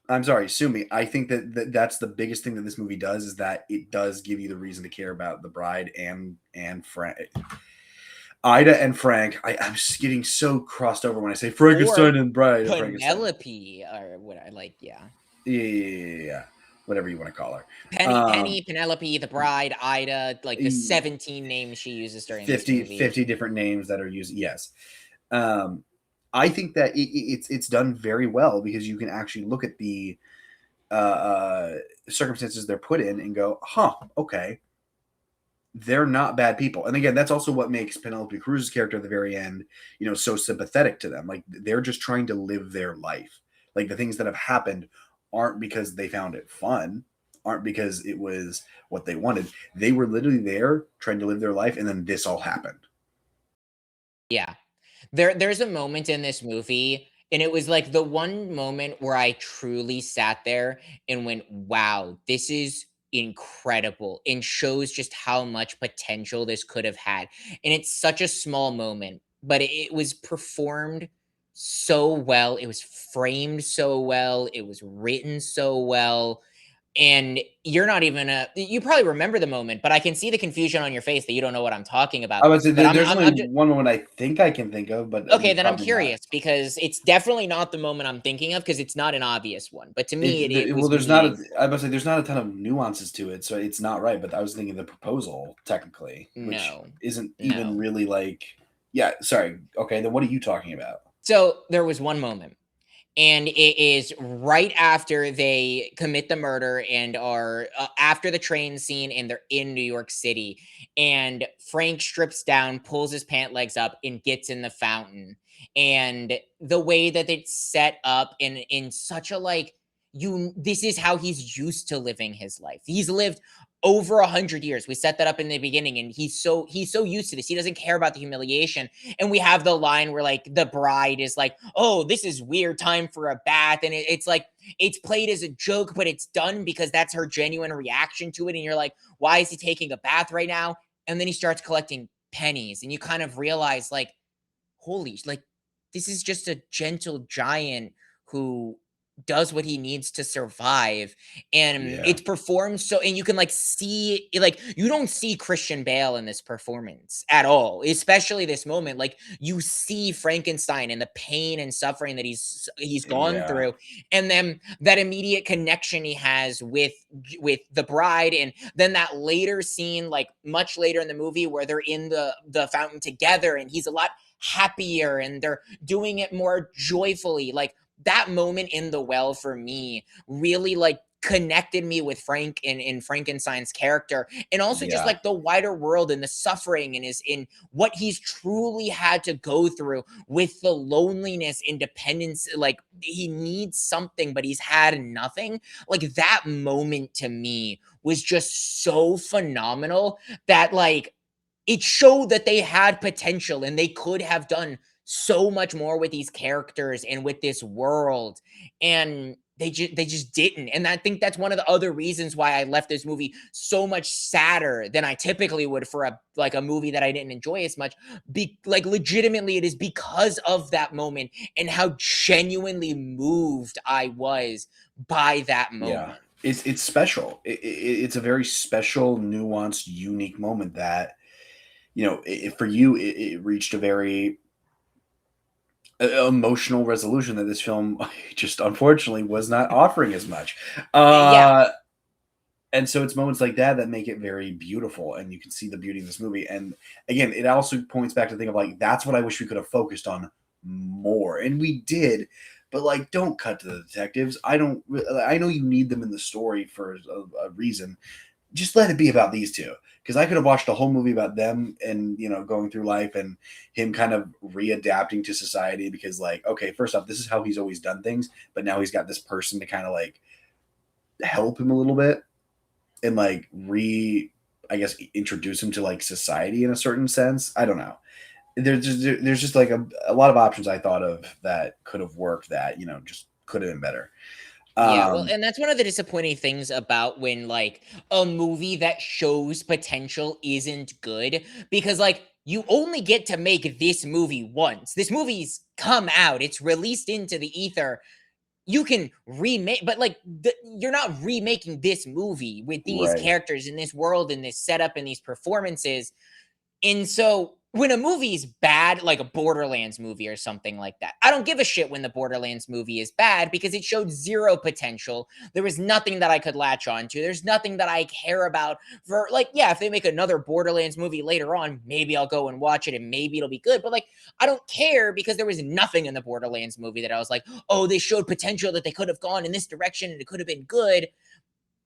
I'm sorry, sue me. I think that's the biggest thing that this movie does is that it does give you the reason to care about the bride and Frank. Ida and Frank. I'm just getting so crossed over when I say Frankenstein and bride. Penelope, or what I like, yeah. Yeah. Whatever you want to call her. Penny, Penelope, the bride, Ida, like the 17 names she uses during 50 different names that are used. Yes. I think that it's done very well because you can actually look at the circumstances they're put in and go, okay, they're not bad people. And again, that's also what makes Penelope Cruz's character at the very end, so sympathetic to them. Like they're just trying to live their life. Like the things that have happened aren't because they found it fun, aren't because it was what they wanted. They were literally there trying to live their life, and then this all happened. Yeah. There's a moment in this movie, and it was like the one moment where I truly sat there and went, wow, this is incredible and shows just how much potential this could have had. And it's such a small moment, but it was performed so well. It was framed so well. It was written so well. And you're not even you probably remember the moment, but I can see the confusion on your face that you don't know what I'm talking about. I would say But there's only one moment I think I can think of, but okay, then I'm curious because it's definitely not the moment I'm thinking of because it's not an obvious one. But to me, it was there's not. I must say there's not a ton of nuances to it, so it's not right. But I was thinking the proposal technically, which isn't even really like. Yeah, sorry. Okay, then what are you talking about? So there was one moment, and it is right after they commit the murder and are after the train scene, and they're in New York City, and Frank strips down, pulls his pant legs up, and gets in the fountain. And the way that it's set up in such a like, you this is how he's used to living his life. He's lived over 100 years. We set that up in the beginning, and he's so used to this. He doesn't care about the humiliation. And we have the line where like the bride is like, "Oh, this is weird time for a bath," and it's like it's played as a joke, but it's done because that's her genuine reaction to it. And you're like, "Why is he taking a bath right now?" And then he starts collecting pennies, and you kind of realize like, holy, like this is just a gentle giant who does what he needs to survive. And Yeah. it's performed so, and you can like see like you don't see Christian Bale in this performance at all, especially this moment. Like you see Frankenstein and the pain and suffering that he's gone Yeah. through, and then that immediate connection he has with the bride. And then that later scene, like much later in the movie, where they're in the fountain together, and he's a lot happier, and they're doing it more joyfully. Like that moment in the well for me really like connected me with Frank in Frankenstein's character, and also just Yeah. like the wider world and the suffering and is in what he's truly had to go through with the loneliness, independence. Like he needs something, but he's had nothing. Like that moment to me was just so phenomenal that like it showed that they had potential and they could have done so much more with these characters and with this world, and they just didn't. And I think that's one of the other reasons why I left this movie so much sadder than I typically would for a movie that I didn't enjoy as much. Like legitimately, it is because of that moment and how genuinely moved I was by that Yeah. moment. It's special. It's a very special, nuanced, unique moment that, for you, it reached a very emotional resolution that this film just unfortunately was not offering as much. Yeah. Uh, and so it's moments like that that make it very beautiful, and you can see the beauty in this movie. And again, it also points back to the thing of like, that's what I wish we could have focused on more, and we did. But like, don't cut to the detectives. I don't. I know you need them in the story for a reason. Just let it be about these two, because I could have watched a whole movie about them and going through life and him kind of readapting to society, because like, okay, first off, this is how he's always done things, but now he's got this person to kind of like help him a little bit and like I guess introduce him to like society in a certain sense. I don't know. There's just like a lot of options I thought of that could have worked, that just could have been better. Yeah, well, um and that's one of the disappointing things about when like a movie that shows potential isn't good, because like you only get to make this movie once. This movie's come out, it's released into the ether. You can remake, but like you're not remaking this movie with these right. characters in this world and this setup and these performances. And so when a movie's bad, like a Borderlands movie or something like that, I don't give a shit when the Borderlands movie is bad because it showed zero potential. There was nothing that I could latch on to. There's nothing that I care about for like, yeah, if they make another Borderlands movie later on, maybe I'll go and watch it and maybe it'll be good. But like, I don't care because there was nothing in the Borderlands movie that I was like, oh, they showed potential that they could have gone in this direction and it could have been good.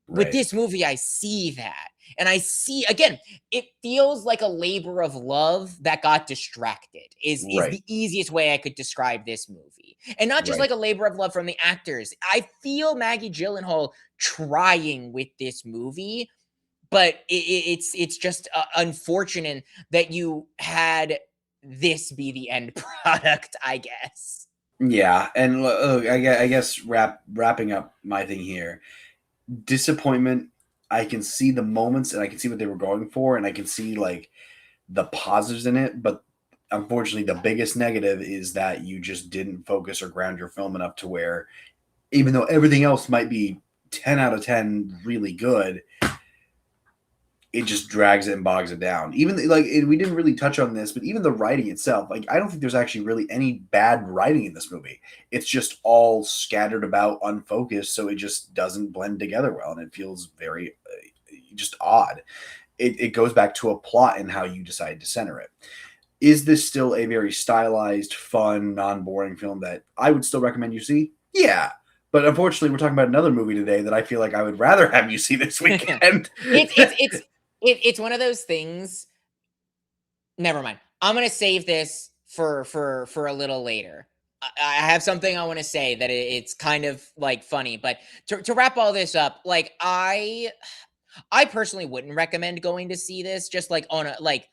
With Right. this movie, I see that. And I see again, it feels like a labor of love that got distracted. Is Right. the easiest way I could describe this movie. And not just Right. like a labor of love from the actors. I feel Maggie Gyllenhaal trying with this movie, but it's just unfortunate that you had this be the end product, I guess. Yeah, and look, I guess wrapping up my thing here. Disappointment. I can see the moments and I can see what they were going for, and I can see like the positives in it, but unfortunately the biggest negative is that you just didn't focus or ground your film enough to where, even though everything else might be 10 out of 10 really good, it just drags it and bogs it down. Even like, and we didn't really touch on this, but even the writing itself, like I don't think there's actually really any bad writing in this movie. It's just all scattered about, unfocused, so it just doesn't blend together well, and it feels very just odd. It goes back to a plot and how you decide to center it. Is this still a very stylized, fun, non-boring film that I would still recommend you see? Yeah, but unfortunately, we're talking about another movie today that I feel like I would rather have you see this weekend. It's one of those things. Never mind. I'm gonna save this for a little later. I have something I want to say that it's kind of like funny, but to wrap all this up, like I personally wouldn't recommend going to see this. Just like on a like,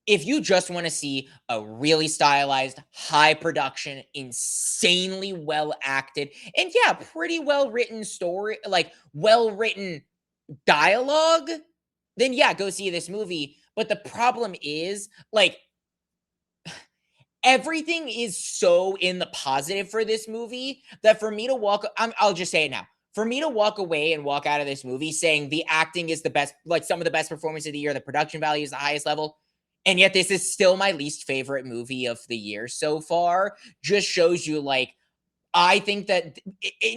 if you just want to see a really stylized, high production, insanely well acted, and yeah, pretty well written story, like well written dialogue, then yeah, go see this movie. But the problem is, like, everything is so in the positive for this movie that for me to I'll just say it now. For me to walk away and walk out of this movie saying the acting is the best, like some of the best performance of the year, the production value is the highest level, and yet this is still my least favorite movie of the year so far, just shows you like I think that,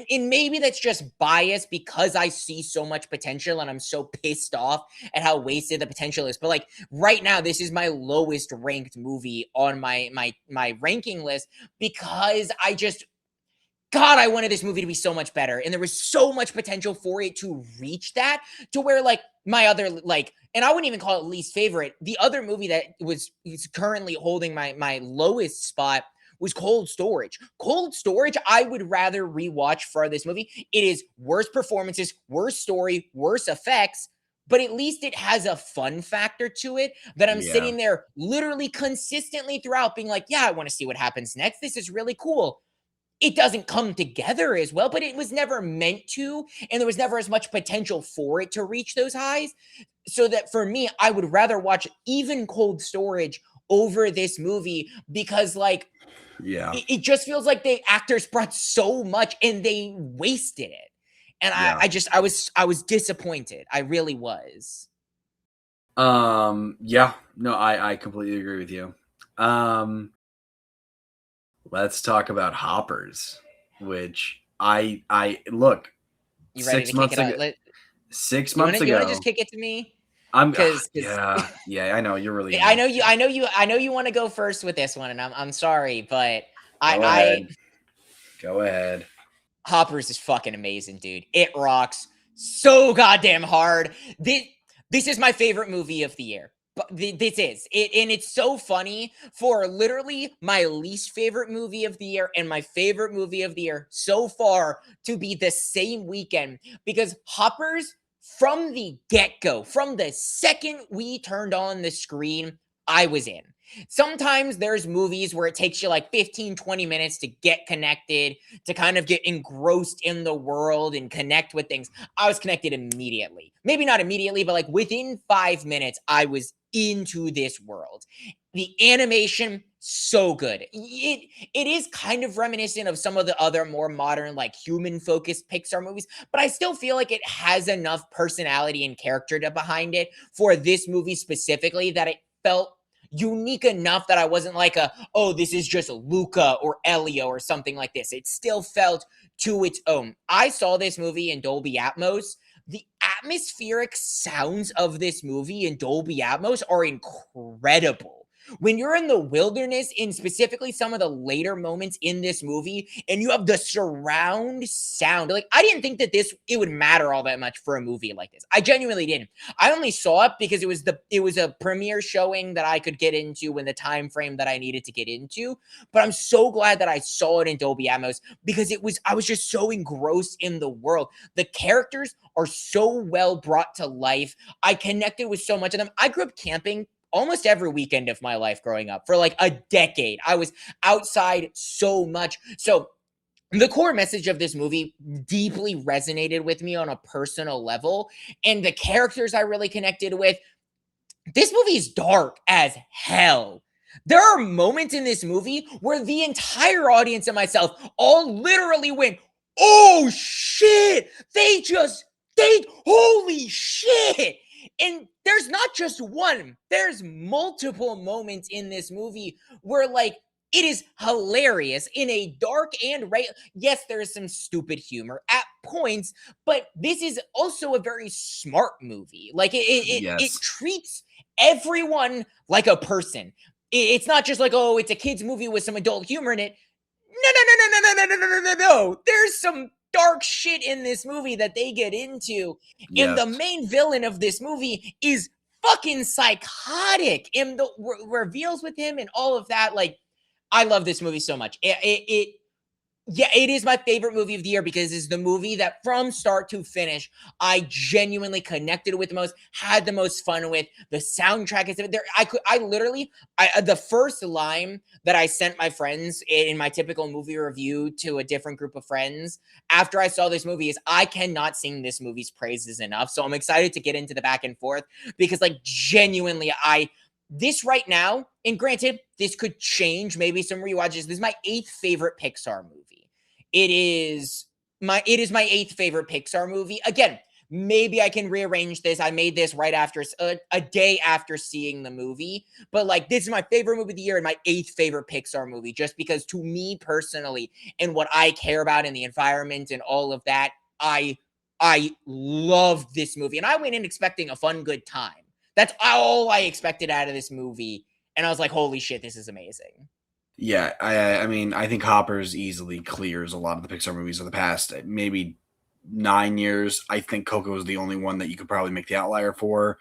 and maybe that's just bias because I see so much potential and I'm so pissed off at how wasted the potential is. But like right now, this is my lowest ranked movie on my ranking list because God, I wanted this movie to be so much better, and there was so much potential for it to reach that, to where like my other like, and I wouldn't even call it least favorite. The other movie that is currently holding my lowest spot was Cold Storage. Cold Storage, I would rather rewatch for this movie. It is worse performances, worse story, worse effects, but at least it has a fun factor to it that I'm Yeah, sitting there literally consistently throughout being like, yeah, I want to see what happens next. This is really cool. It doesn't come together as well, but it was never meant to, and there was never as much potential for it to reach those highs. So that for me, I would rather watch even Cold Storage over this movie because like yeah, it just feels like the actors brought so much and they wasted it. And yeah. I was disappointed. I really was. Yeah, no, I completely agree with you. Um, let's talk about Hoppers, which I look You ready to six kick months it out? ago. 6 You want months to just ago, kick it to me? I'm Because yeah. I know you're really I into know it. you. I know you. I know you want to go first with this one, and I'm sorry, but Go I ahead, go ahead. Hoppers is fucking amazing, dude. It rocks so goddamn hard. This is my favorite movie of the year. But this is it, and it's so funny for literally my least favorite movie of the year and my favorite movie of the year so far to be the same weekend because Hoppers from the get-go, from the second we turned on the screen, I was in. Sometimes there's movies where it takes you like 15, 20 minutes to get connected, to kind of get engrossed in the world and connect with things. I was connected immediately. Maybe not immediately, but like within 5 minutes, I was into this world. The animation, so good. It is kind of reminiscent of some of the other more modern, like human focused Pixar movies, but I still feel like it has enough personality and character to behind it for this movie specifically that it felt unique enough that I wasn't like oh, this is just Luca or Elio or something like this. It still felt to its own. I saw this movie in Dolby Atmos. The atmospheric sounds of this movie in Dolby Atmos are incredible. When you're in the wilderness, in specifically some of the later moments in this movie, and you have the surround sound, like I didn't think that it would matter all that much for a movie like this. I genuinely didn't. I only saw it because it was a premiere showing that I could get into in the time frame that I needed to get into. But I'm so glad that I saw it in Dolby Atmos because I was just so engrossed in the world. The characters are so well brought to life. I connected with so much of them. I grew up camping almost every weekend of my life growing up for like a decade. I was outside so much. So the core message of this movie deeply resonated with me on a personal level, and the characters I really connected with. This movie is dark as hell. There are moments in this movie where the entire audience and myself all literally went, "Oh shit! Holy shit!" And there's not just one, there's multiple moments in this movie where, like, it is hilarious in a dark and right. Yes, there is some stupid humor at points, but this is also a very smart movie. Like, it Yes, treats everyone like a person. It's not just like, oh, it's a kids movie with some adult humor in it. No, no, no, no, no, no, no, no, no, no, no. There's some dark shit in this movie that they get into. And the Yes. main villain of this movie is fucking psychotic. And the reveals with him and all of that, like, I love this movie so much. Yeah, it is my favorite movie of the year because it's the movie that from start to finish, I genuinely connected with the most, had the most fun with. The soundtrack is there. I literally, the first line that I sent my friends in my typical movie review to a different group of friends after I saw this movie is I cannot sing this movie's praises enough. So I'm excited to get into the back and forth because, like, genuinely, this right now, and granted, this could change, maybe some rewatches. This is my 8th favorite Pixar movie. It is my 8th favorite Pixar movie. Again, maybe I can rearrange this. I made this right after a day after seeing the movie, but like this is my favorite movie of the year and my 8th favorite Pixar movie, just because to me personally and what I care about in the environment and all of that, I love this movie, and I went in expecting a fun, good time. That's all I expected out of this movie. And I was like, holy shit, this is amazing. Yeah, I mean, I think Hoppers easily clears a lot of the Pixar movies of the past maybe 9 years. I think Coco is the only one that you could probably make the outlier for.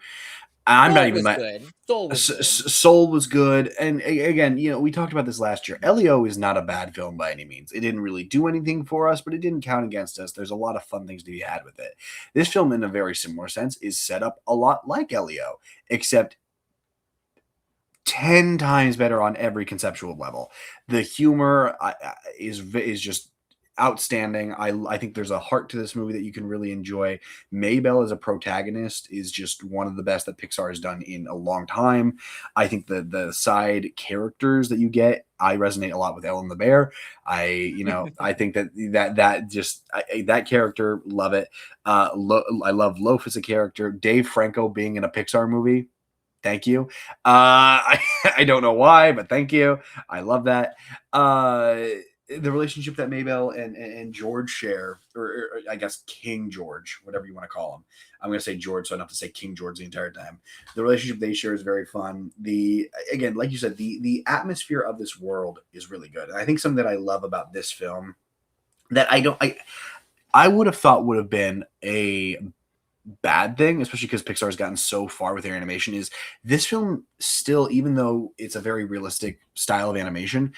I'm not Soul even was that. good. Soul was good. Soul was good, and again, we talked about this last year. Elio is not a bad film by any means. It didn't really do anything for us, but it didn't count against us. There's a lot of fun things to be had with it. This film, in a very similar sense, is set up a lot like Elio, except 10 times better on every conceptual level. The humor is just outstanding. I think there's a heart to this movie that you can really enjoy. Maybelle as a protagonist is just one of the best that Pixar has done in a long time. I think the side characters that you get, I resonate a lot with Ellen the Bear. I think that character, love it. I love Loaf as a character. Dave Franco being in a Pixar movie, thank you. I don't know why, but thank you. I love that. The relationship that Maybelle and George share, or I guess King George, whatever you want to call him. I'm going to say George, so I don't have to say King George the entire time. The relationship they share is very fun. Again, like you said, the atmosphere of this world is really good. And I think something that I love about this film that I would have thought would have been a bad thing, especially because Pixar has gotten so far with their animation, is this film still, even though it's a very realistic style of animation,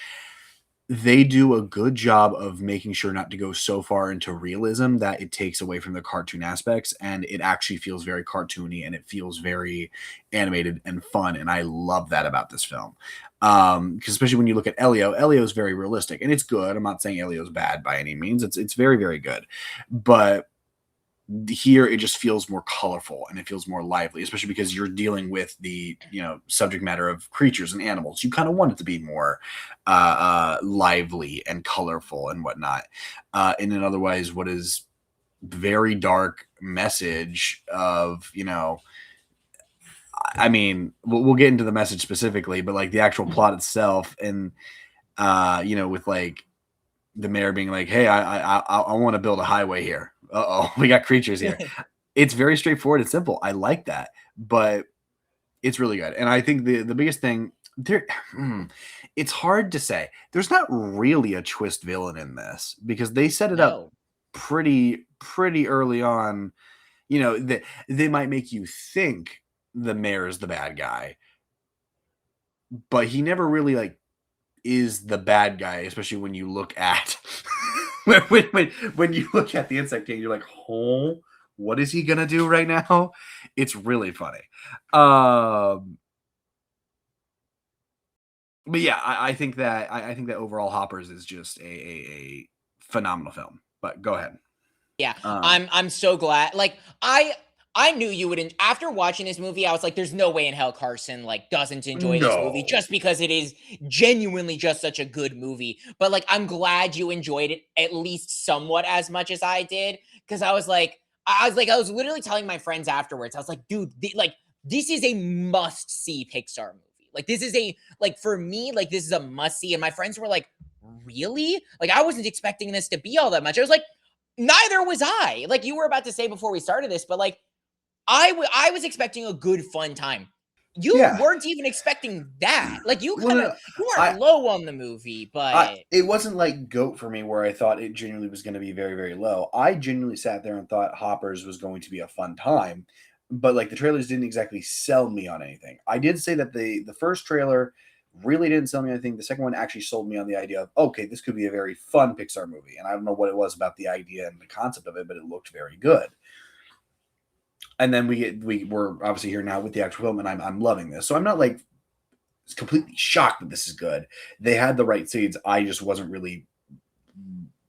they do a good job of making sure not to go so far into realism that it takes away from the cartoon aspects, and it actually feels very cartoony and it feels very animated and fun, and I love that about this film. Because especially when you look at Elio is very realistic, and it's good. I'm not saying Elio's bad by any means. It's very, very good. But here it just feels more colorful and it feels more lively, especially because you're dealing with the subject matter of creatures and animals. You kind of want it to be more lively and colorful and whatnot, in an otherwise what is very dark message of I mean, we'll get into the message specifically, but like the actual plot itself, and with like the mayor being like, hey, I want to build a highway here. Uh-oh, we got creatures here. It's very straightforward and simple. I like that, but it's really good. And I think the biggest thing there, it's hard to say. There's not really a twist villain in this because they set it up No. pretty early on. That they might make you think the mayor is the bad guy, but he never really like is the bad guy, especially when you look at when you look at the insect king, you're like, oh, what is he gonna do right now? It's really funny. But yeah, I think that I think that overall Hoppers is just a phenomenal film. But go ahead. Yeah, Um, I'm so glad. Like I knew you would after watching this movie, I was like, there's no way in hell Carson like doesn't enjoy this movie no. just because it is genuinely just such a good movie. But like I'm glad you enjoyed it at least somewhat as much as I did. Cause I was literally telling my friends afterwards, I was like, dude, like this is a must see Pixar movie. Like this is for me, like this is a must see. And my friends were like, really? Like I wasn't expecting this to be all that much. I was like, neither was I. Like you were about to say before we started this, but like I was expecting a good fun time. You Yeah. weren't even expecting that. Like you Well, no, no, you I, weren't low on the movie, but it wasn't like GOAT for me where I thought it genuinely was going to be very, very low. I genuinely sat there and thought Hoppers was going to be a fun time, but like the trailers didn't exactly sell me on anything. I did say that the first trailer really didn't sell me anything. The second one actually sold me on the idea of, okay, this could be a very fun Pixar movie. And I don't know what it was about the idea and the concept of it, but it looked very good. And then we're obviously here now with the actual film, and I'm loving this. So I'm not like completely shocked that this is good. They had the right seeds. I just wasn't really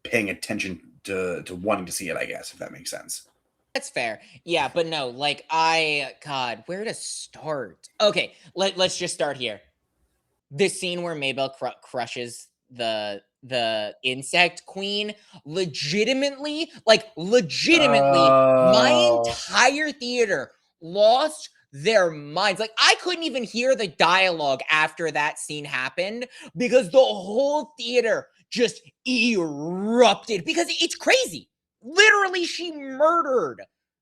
paying attention to wanting to see it, I guess, if that makes sense. that's fair. Yeah, but no, like God, where to start? Okay, let's just start here. This scene where Maybell crushes the insect queen, legitimately, my Oh, entire theater lost their minds. Like I couldn't even hear the dialogue after that scene happened because the whole theater just erupted because it's crazy. Literally, she murdered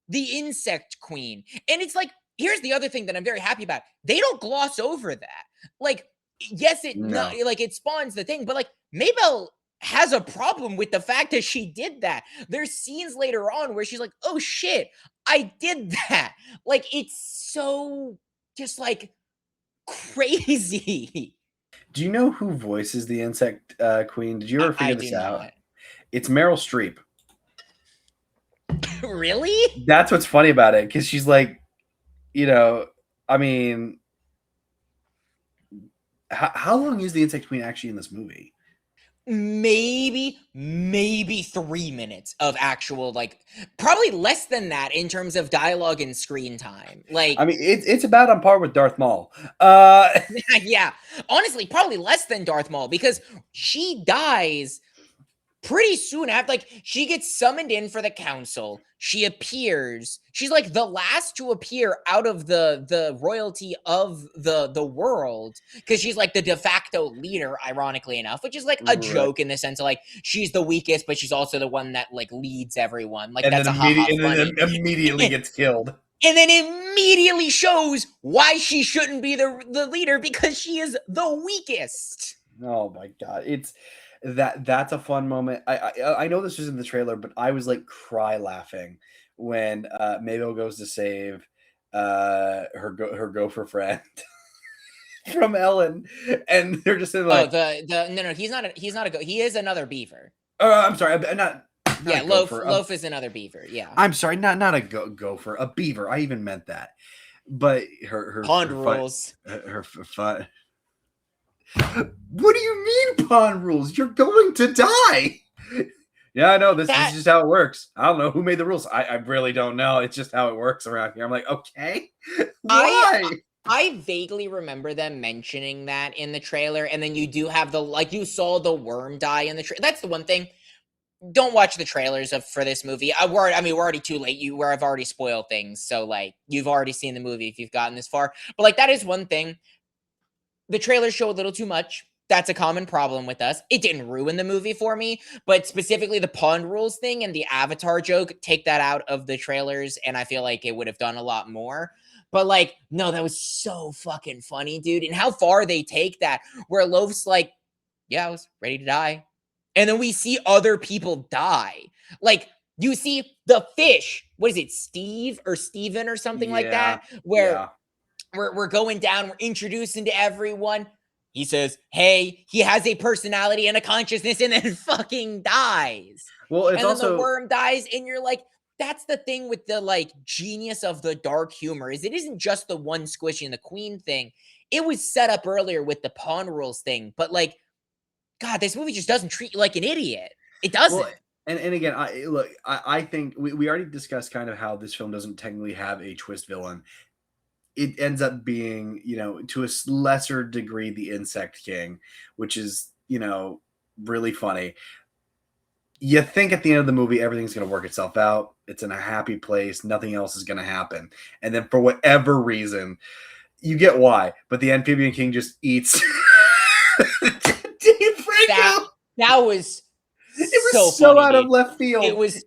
the insect queen. And it's like, here's the other thing that I'm very happy about. They don't gloss over that. Like, yes, no. like it spawns the thing, but like Maybell has a problem with the fact that she did that. There's scenes later on where she's like, "Oh shit, I did that." Like it's so just like crazy. Do you know who voices the insect queen? Did you ever I figure do this out? not. It's Meryl Streep. Really? That's what's funny about it, because she's like, you know, I mean, how long is the insect queen actually in this movie? Maybe 3 minutes of actual like probably less than that in terms of dialogue and screen time. I Like mean, it's about on par with Darth Maul. yeah, honestly, probably less than Darth Maul because she dies pretty soon after. Like she gets summoned in for the council. She appears. She's like the last to appear out of the royalty of the world because she's like the de facto leader, ironically enough, which is like a Right. joke in the sense of like she's the weakest, but she's also the one that like leads everyone. Like And that's then a haha funny. immediately gets killed. And then immediately shows why she shouldn't be the leader because she is the weakest. Oh my god, it's that's a fun moment. I know this was in the trailer, but I was like cry laughing when Mabel goes to save her gopher friend from Ellen, and they're just in Oh, like, the no, he's not a he is another beaver. I'm sorry, not a Yeah, Loaf gopher. Loaf is another beaver. Yeah. I'm sorry, not a gopher, a beaver. I even meant that. But Pond her fun rules. her fun. What do you mean pond rules? You're going to die. Yeah, I know this is That just how it works. I don't know who made the rules. I really don't know. It's just how it works around here. I'm like, okay, I why? I vaguely remember them mentioning that in the trailer, and then you do have the like you saw the worm die in the trailer. That's the one thing. Don't watch the trailers for this movie. I mean, we're already too late. I've already spoiled things, so like you've already seen the movie if you've gotten this far. But like that is one thing. The trailers show a little too much. That's a common problem with us. It didn't ruin the movie for me, but specifically the pond rules thing and the Avatar joke, take that out of the trailers, and I feel like it would have done a lot more. But like, no, that was so fucking funny, dude. And how far they take that, where Loaf's like, yeah, I was ready to die. And then we see other people die. Like, you see the fish, what is it, Steve or Steven or something like Yeah, that, where yeah. we're going down, we're introducing to everyone. He says, hey, he has a personality and a consciousness, and then fucking dies. Well, it's And then the also worm dies, and you're like, that's the thing with the like genius of the dark humor is it isn't just the one squishy and the queen thing. It was set up earlier with the pawn rules thing, but like, God, this movie just doesn't treat you like an idiot. It well, doesn't. and again, I think we already discussed kind of how this film doesn't technically have a twist villain. It ends up being, to a lesser degree, the Insect King, which is, really funny. You think at the end of the movie, everything's going to work itself out. It's in a happy place. Nothing else is going to happen. And then for whatever reason, you get why, but the Amphibian King just eats Dave That Franco. that was It so was so funny, out of dude. left It field. was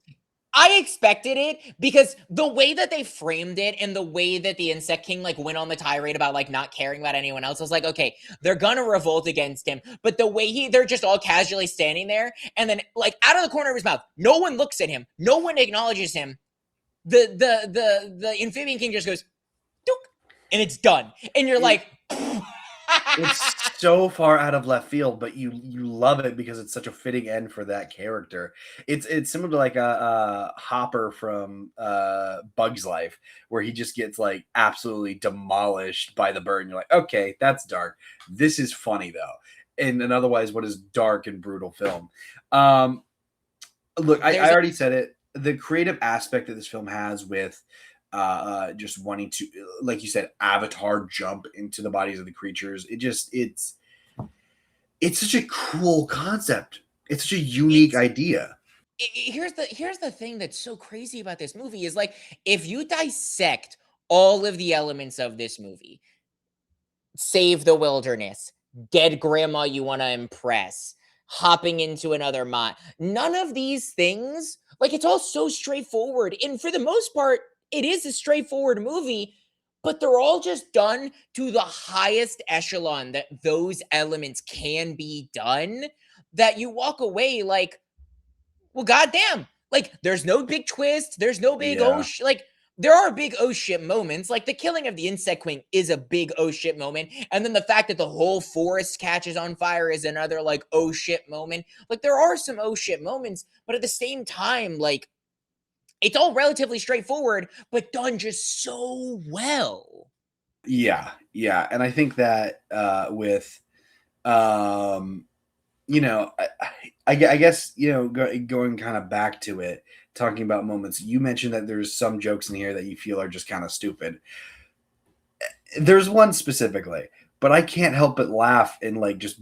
I expected it because the way that they framed it and the way that the Insect King like went on the tirade about like not caring about anyone else, I was like, okay, they're gonna revolt against him. But the way they're just all casually standing there, and then like out of the corner of his mouth, no one looks at him, no one acknowledges him. The Amphibian King just goes, Dook, and it's done. And you're like, it's so far out of left field, but you love it because it's such a fitting end for that character. It's similar to like a Hopper from Bug's Life, where he just gets like absolutely demolished by the bird, and you're like, okay, that's dark. This is funny though, in an otherwise what is dark and brutal film. Look, I already said it. The creative aspect that this film has with just wanting to, like you said, avatar jump into the bodies of the creatures. It's such a cool concept. It's such a unique idea. Here's the thing that's so crazy about this movie is like, if you dissect all of the elements of this movie, save the wilderness, dead grandma you want to impress, hopping into another mine, none of these things, like, it's all so straightforward. And for the most part, it is a straightforward movie, but they're all just done to the highest echelon that those elements can be done, that you walk away like, well, goddamn, like, there's no big twist, there's no big like, there are big oh shit moments, like the killing of the Insect Queen is a big oh shit moment, and then the fact that the whole forest catches on fire is another like oh shit moment. Like, there are some oh shit moments, but at the same time, like, it's all relatively straightforward, but done just so well. Yeah, and I think that with you know, I guess, you know, going kind of back to it, talking about moments, you mentioned that there's some jokes in here that you feel are just kind of stupid. There's one specifically, but I can't help but laugh and like just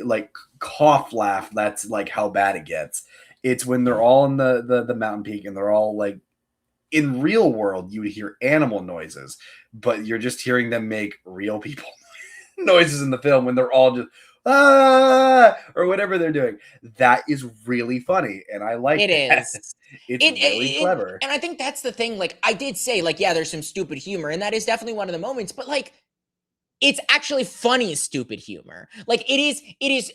like cough laugh. That's like how bad it gets. It's when they're all in the mountain peak and they're all like, in real world, you would hear animal noises, but you're just hearing them make real people noises in the film when they're all just or whatever they're doing. That is really funny, and I like it. That. Is It's really clever. And I think that's the thing. Like, I did say, like, yeah, there's some stupid humor, and that is definitely one of the moments, but like, it's actually funny stupid humor. Like, it is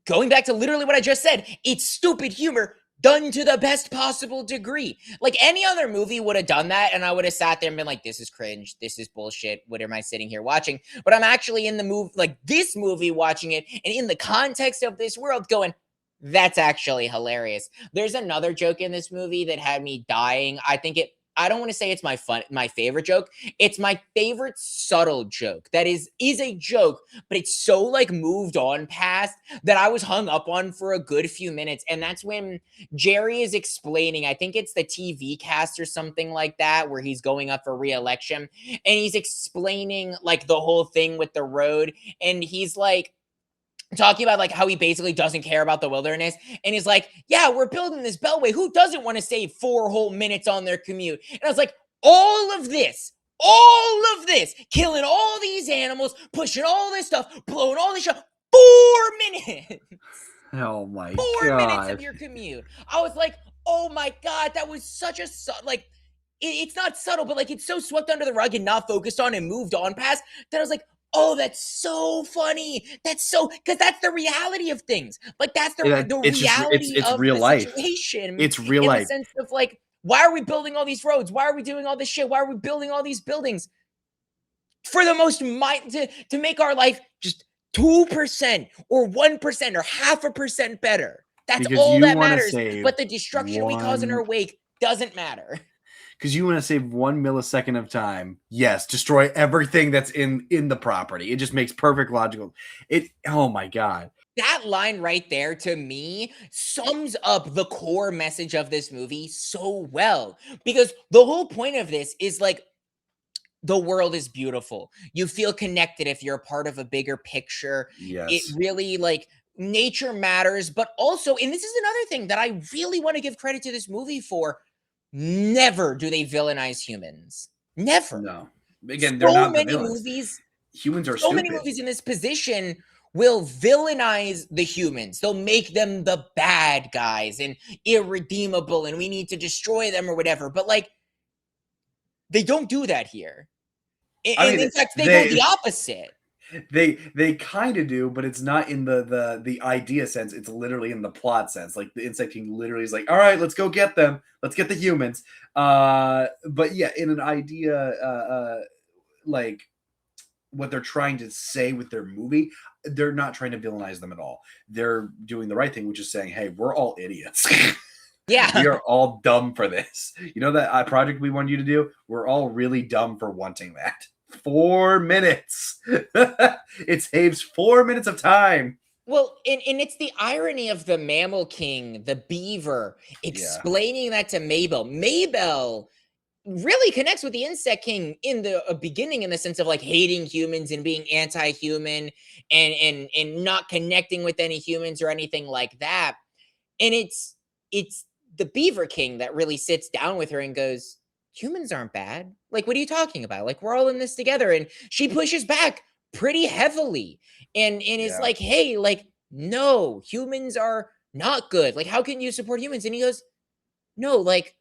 going back to literally what I just said. It's stupid humor done to the best possible degree. Like, any other movie would have done that, and I would have sat there and been like, this is cringe, this is bullshit, what am I sitting here watching? But I'm actually in the movie, like this movie, watching it, and in the context of this world going, that's actually hilarious. There's another joke in this movie that had me dying. I don't want to say it's my favorite joke. It's my favorite subtle joke. That is a joke, but it's so like moved on past that I was hung up on for a good few minutes. And that's when Jerry is explaining, I think it's the TV cast or something like that, where he's going up for re-election, and he's explaining like the whole thing with the road. And he's like, talking about like how he basically doesn't care about the wilderness, and he's like, yeah, we're building this beltway, who doesn't want to save 4 whole minutes on their commute? And I was like, all of this, killing all these animals, pushing all this stuff, blowing all this stuff, 4 minutes. Oh my 4 minutes of your commute. I was like, oh my god, that was such a like, it's not subtle, but like, it's so swept under the rug and not focused on and moved on past that I was like, oh, that's so funny. That's so, because that's the reality of things. Like, that's the reality it's of real the life. situation. It's real in life. the sense of like, why are we building all these roads? Why are we doing all this shit? Why are we building all these buildings? For the most to make our life just 2% or 1% or 0.5% better. That's Because all you that wanna matters. save But the destruction we cause in our wake doesn't matter. Because you want to save 1 millisecond of time. Yes, destroy everything that's in the property. It just makes perfect logical. Oh my god. That line right there, to me, sums up the core message of this movie so well. Because the whole point of this is like, the world is beautiful. You feel connected if you're a part of a bigger picture. Yes. It really, like, nature matters, but also, and this is another thing that I really want to give credit to this movie for, never do they villainize humans. Never. No. Again, they're not the villains. Movies, Humans are so stupid. many movies in this position will villainize the humans. They'll make them the bad guys and irredeemable, and we need to destroy them or whatever. But like, they don't do that here. And in fact, they go the opposite. They kind of do, but it's not in the idea sense. It's literally in the plot sense. Like the Insect King literally is like, all right, let's go get them. Let's get the humans. But yeah, in an idea, like what they're trying to say with their movie, they're not trying to villainize them at all. They're doing the right thing, which is saying, hey, we're all idiots. Yeah. We are all dumb for this. You know that project we wanted you to do? We're all really dumb for wanting that. 4 minutes. It saves 4 minutes of time. Well, and it's the irony of the Mammal King, the beaver, explaining that to Mabel. Mabel really connects with the Insect King in the beginning, in the sense of like hating humans and being anti-human and not connecting with any humans or anything like that. And it's the Beaver King that really sits down with her and goes, humans aren't bad. Like, what are you talking about? Like, we're all in this together. And she pushes back pretty heavily and is like, hey, like, no, humans are not good. Like, how can you support humans? And he goes, no, like,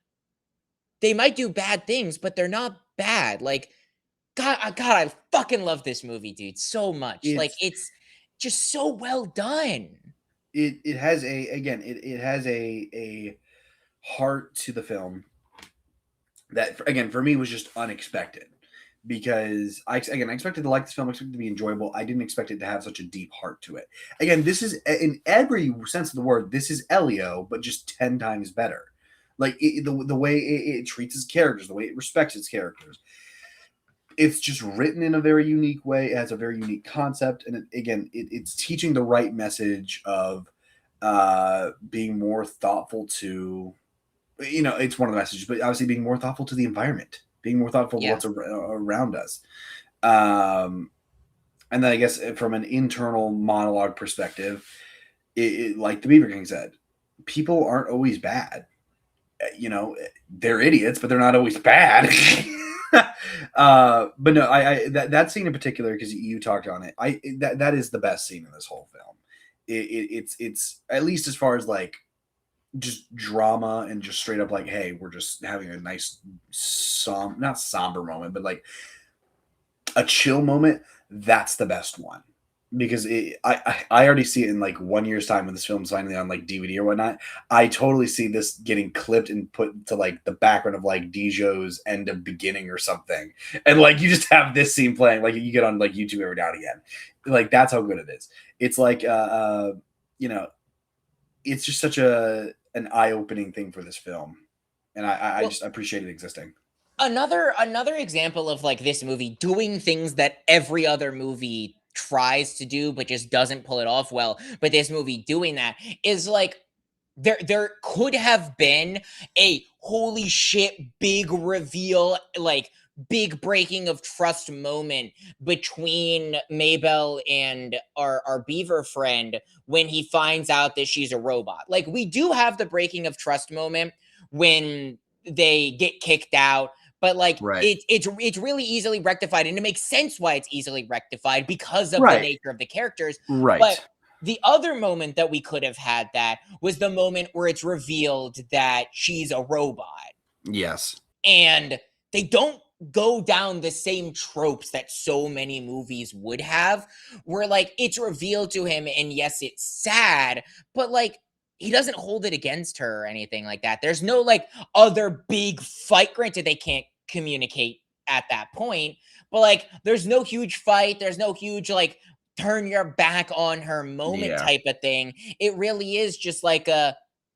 they might do bad things, but they're not bad. Like, God, I fucking love this movie, dude, so much. It's just so well done. It has it has a heart to the film that, again, for me was just unexpected, because I expected to like this film. I expected it to be enjoyable. I didn't expect it to have such a deep heart to it. Again, this is, in every sense of the word, this is Elio, but just 10 times better. Like the way it treats its characters, the way it respects its characters. It's just written in a very unique way. It has a very unique concept, and it's teaching the right message of being more thoughtful to, it's one of the messages, but obviously being more thoughtful to the environment, being more thoughtful to what's around us. And then I guess from an internal monologue perspective, like the Beaver King said, people aren't always bad. They're idiots, but they're not always bad. But no, that scene in particular, because you talked on it, that is the best scene in this whole film. It's at least as far as like just drama and just straight up like, hey, we're just having a nice not somber moment, but like a chill moment. That's the best one, because I already see it in like 1 year's time when this film's finally on like DVD or whatnot. I totally see this getting clipped and put to like the background of like Dijo's End of Beginning or something, and like you just have this scene playing, like you get on like YouTube every now and again. Like, that's how good it is. It's like it's just such an eye-opening thing for this film, and I just appreciate it existing. Another example of like this movie doing things that every other movie tries to do but just doesn't pull it off well, but this movie doing that is like, there could have been a holy shit big reveal, like big breaking of trust moment between Mabel and our beaver friend when he finds out that she's a robot. Like, we do have the breaking of trust moment when they get kicked out, but like it's really easily rectified, and it makes sense why it's easily rectified because of the nature of the characters. But the other moment that we could have had that was the moment where it's revealed that she's a robot. Yes. And they don't go down the same tropes that so many movies would have, where like it's revealed to him, and yes, it's sad, but like he doesn't hold it against her or anything like that. There's no like other big fight. Granted, they can't communicate at that point, but like there's no huge fight. There's no huge like turn your back on her moment type of thing. It really is just like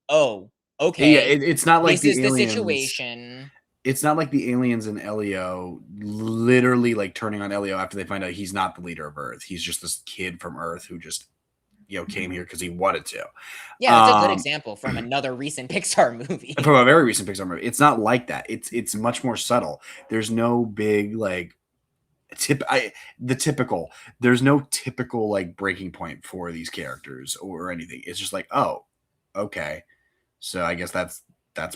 oh, okay. Yeah, it's not like this is the situation. It's not like the aliens and Elio literally like turning on Elio after they find out he's not the leader of Earth. He's just this kid from Earth who just came here because he wanted to. Yeah, that's a good example from another recent Pixar movie. From a very recent Pixar movie. It's not like that. It's much more subtle. There's no big like there's no typical like breaking point for these characters or anything. It's just like, oh, okay. So I guess that's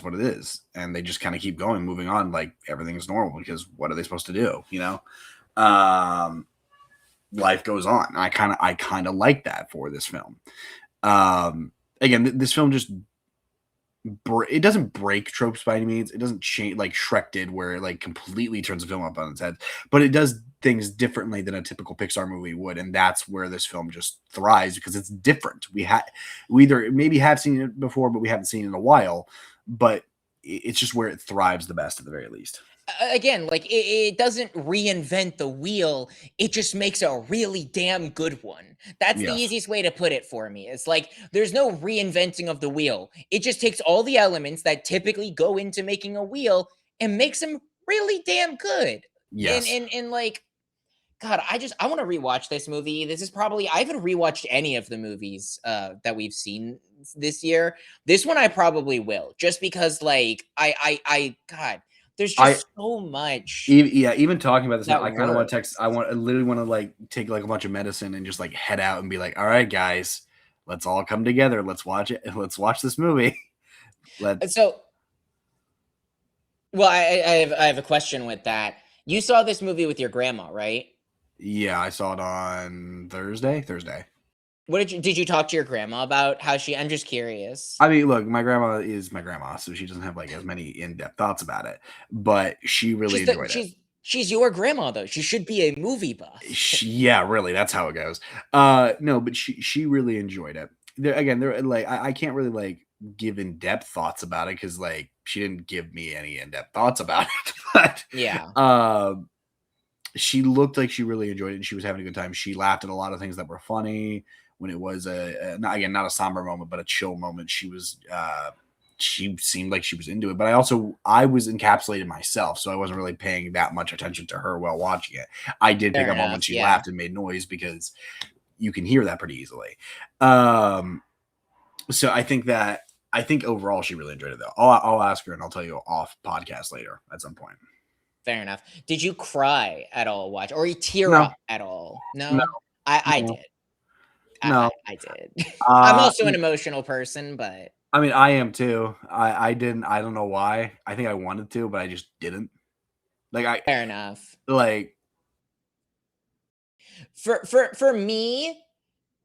what it is. And they just kind of keep going, moving on like everything's normal, because what are they supposed to do? life goes on. I kind of like that for this film. Again, this film just it doesn't break tropes by any means. It doesn't change like Shrek did, where it like completely turns the film up on its head. But it does things differently than a typical Pixar movie would, and that's where this film just thrives because it's different. We either maybe have seen it before, but we haven't seen it in a while. But it's just where it thrives the best, at the very least. Again, like it doesn't reinvent the wheel, it just makes a really damn good one. That's the Yes. easiest way to put it for me. It's like there's no reinventing of the wheel. It just takes all the elements that typically go into making a wheel and makes them really damn good. Yes. And like, God, I want to rewatch this movie. This is probably I haven't rewatched any of the movies that we've seen this year. This one I probably will, just because like I God, there's just so much. Even talking about this now, that I kind of want to works. text. I literally want to like take like a bunch of medicine and just like head out and be like, all right, guys, let's all come together. Let's watch it. Let's watch this movie. So, well, I have a question with that. You saw this movie with your grandma, right? Yeah, I saw it on Thursday. What did you talk to your grandma about how she? I'm just curious. I mean, look, my grandma is my grandma, so she doesn't have like as many in-depth thoughts about it, but she really enjoyed it. She's your grandma though. She should be a movie buff. Yeah, really, that's how it goes. No, but she really enjoyed it. There like I can't really like give in-depth thoughts about it because like she didn't give me any in-depth thoughts about it. But yeah, she looked like she really enjoyed it and she was having a good time. She laughed at a lot of things that were funny when it was not a somber moment, but a chill moment. She seemed like she was into it, but I was encapsulated myself, so I wasn't really paying that much attention to her while watching it. I did pick up on when she laughed and made noise because you can hear that pretty easily. So I think overall she really enjoyed it though. I'll ask her and I'll tell you off podcast later at some point. Fair enough. Did you cry at all or you tear up at all? No. I did. No, I did. I'm also an emotional person, but I mean, I am too. I didn't. I don't know why. I think I wanted to, but I just didn't. Like fair enough. Like for me,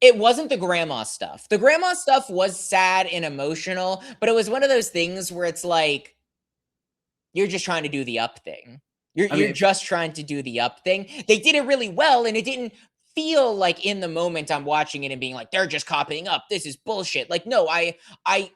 it wasn't the grandma stuff. The grandma stuff was sad and emotional, but it was one of those things where it's like you're just trying to do the up thing. You're just trying to do the up thing. They did it really well, and it didn't feel like in the moment I'm watching it and being like, they're just copying up. This is bullshit. Like, no, I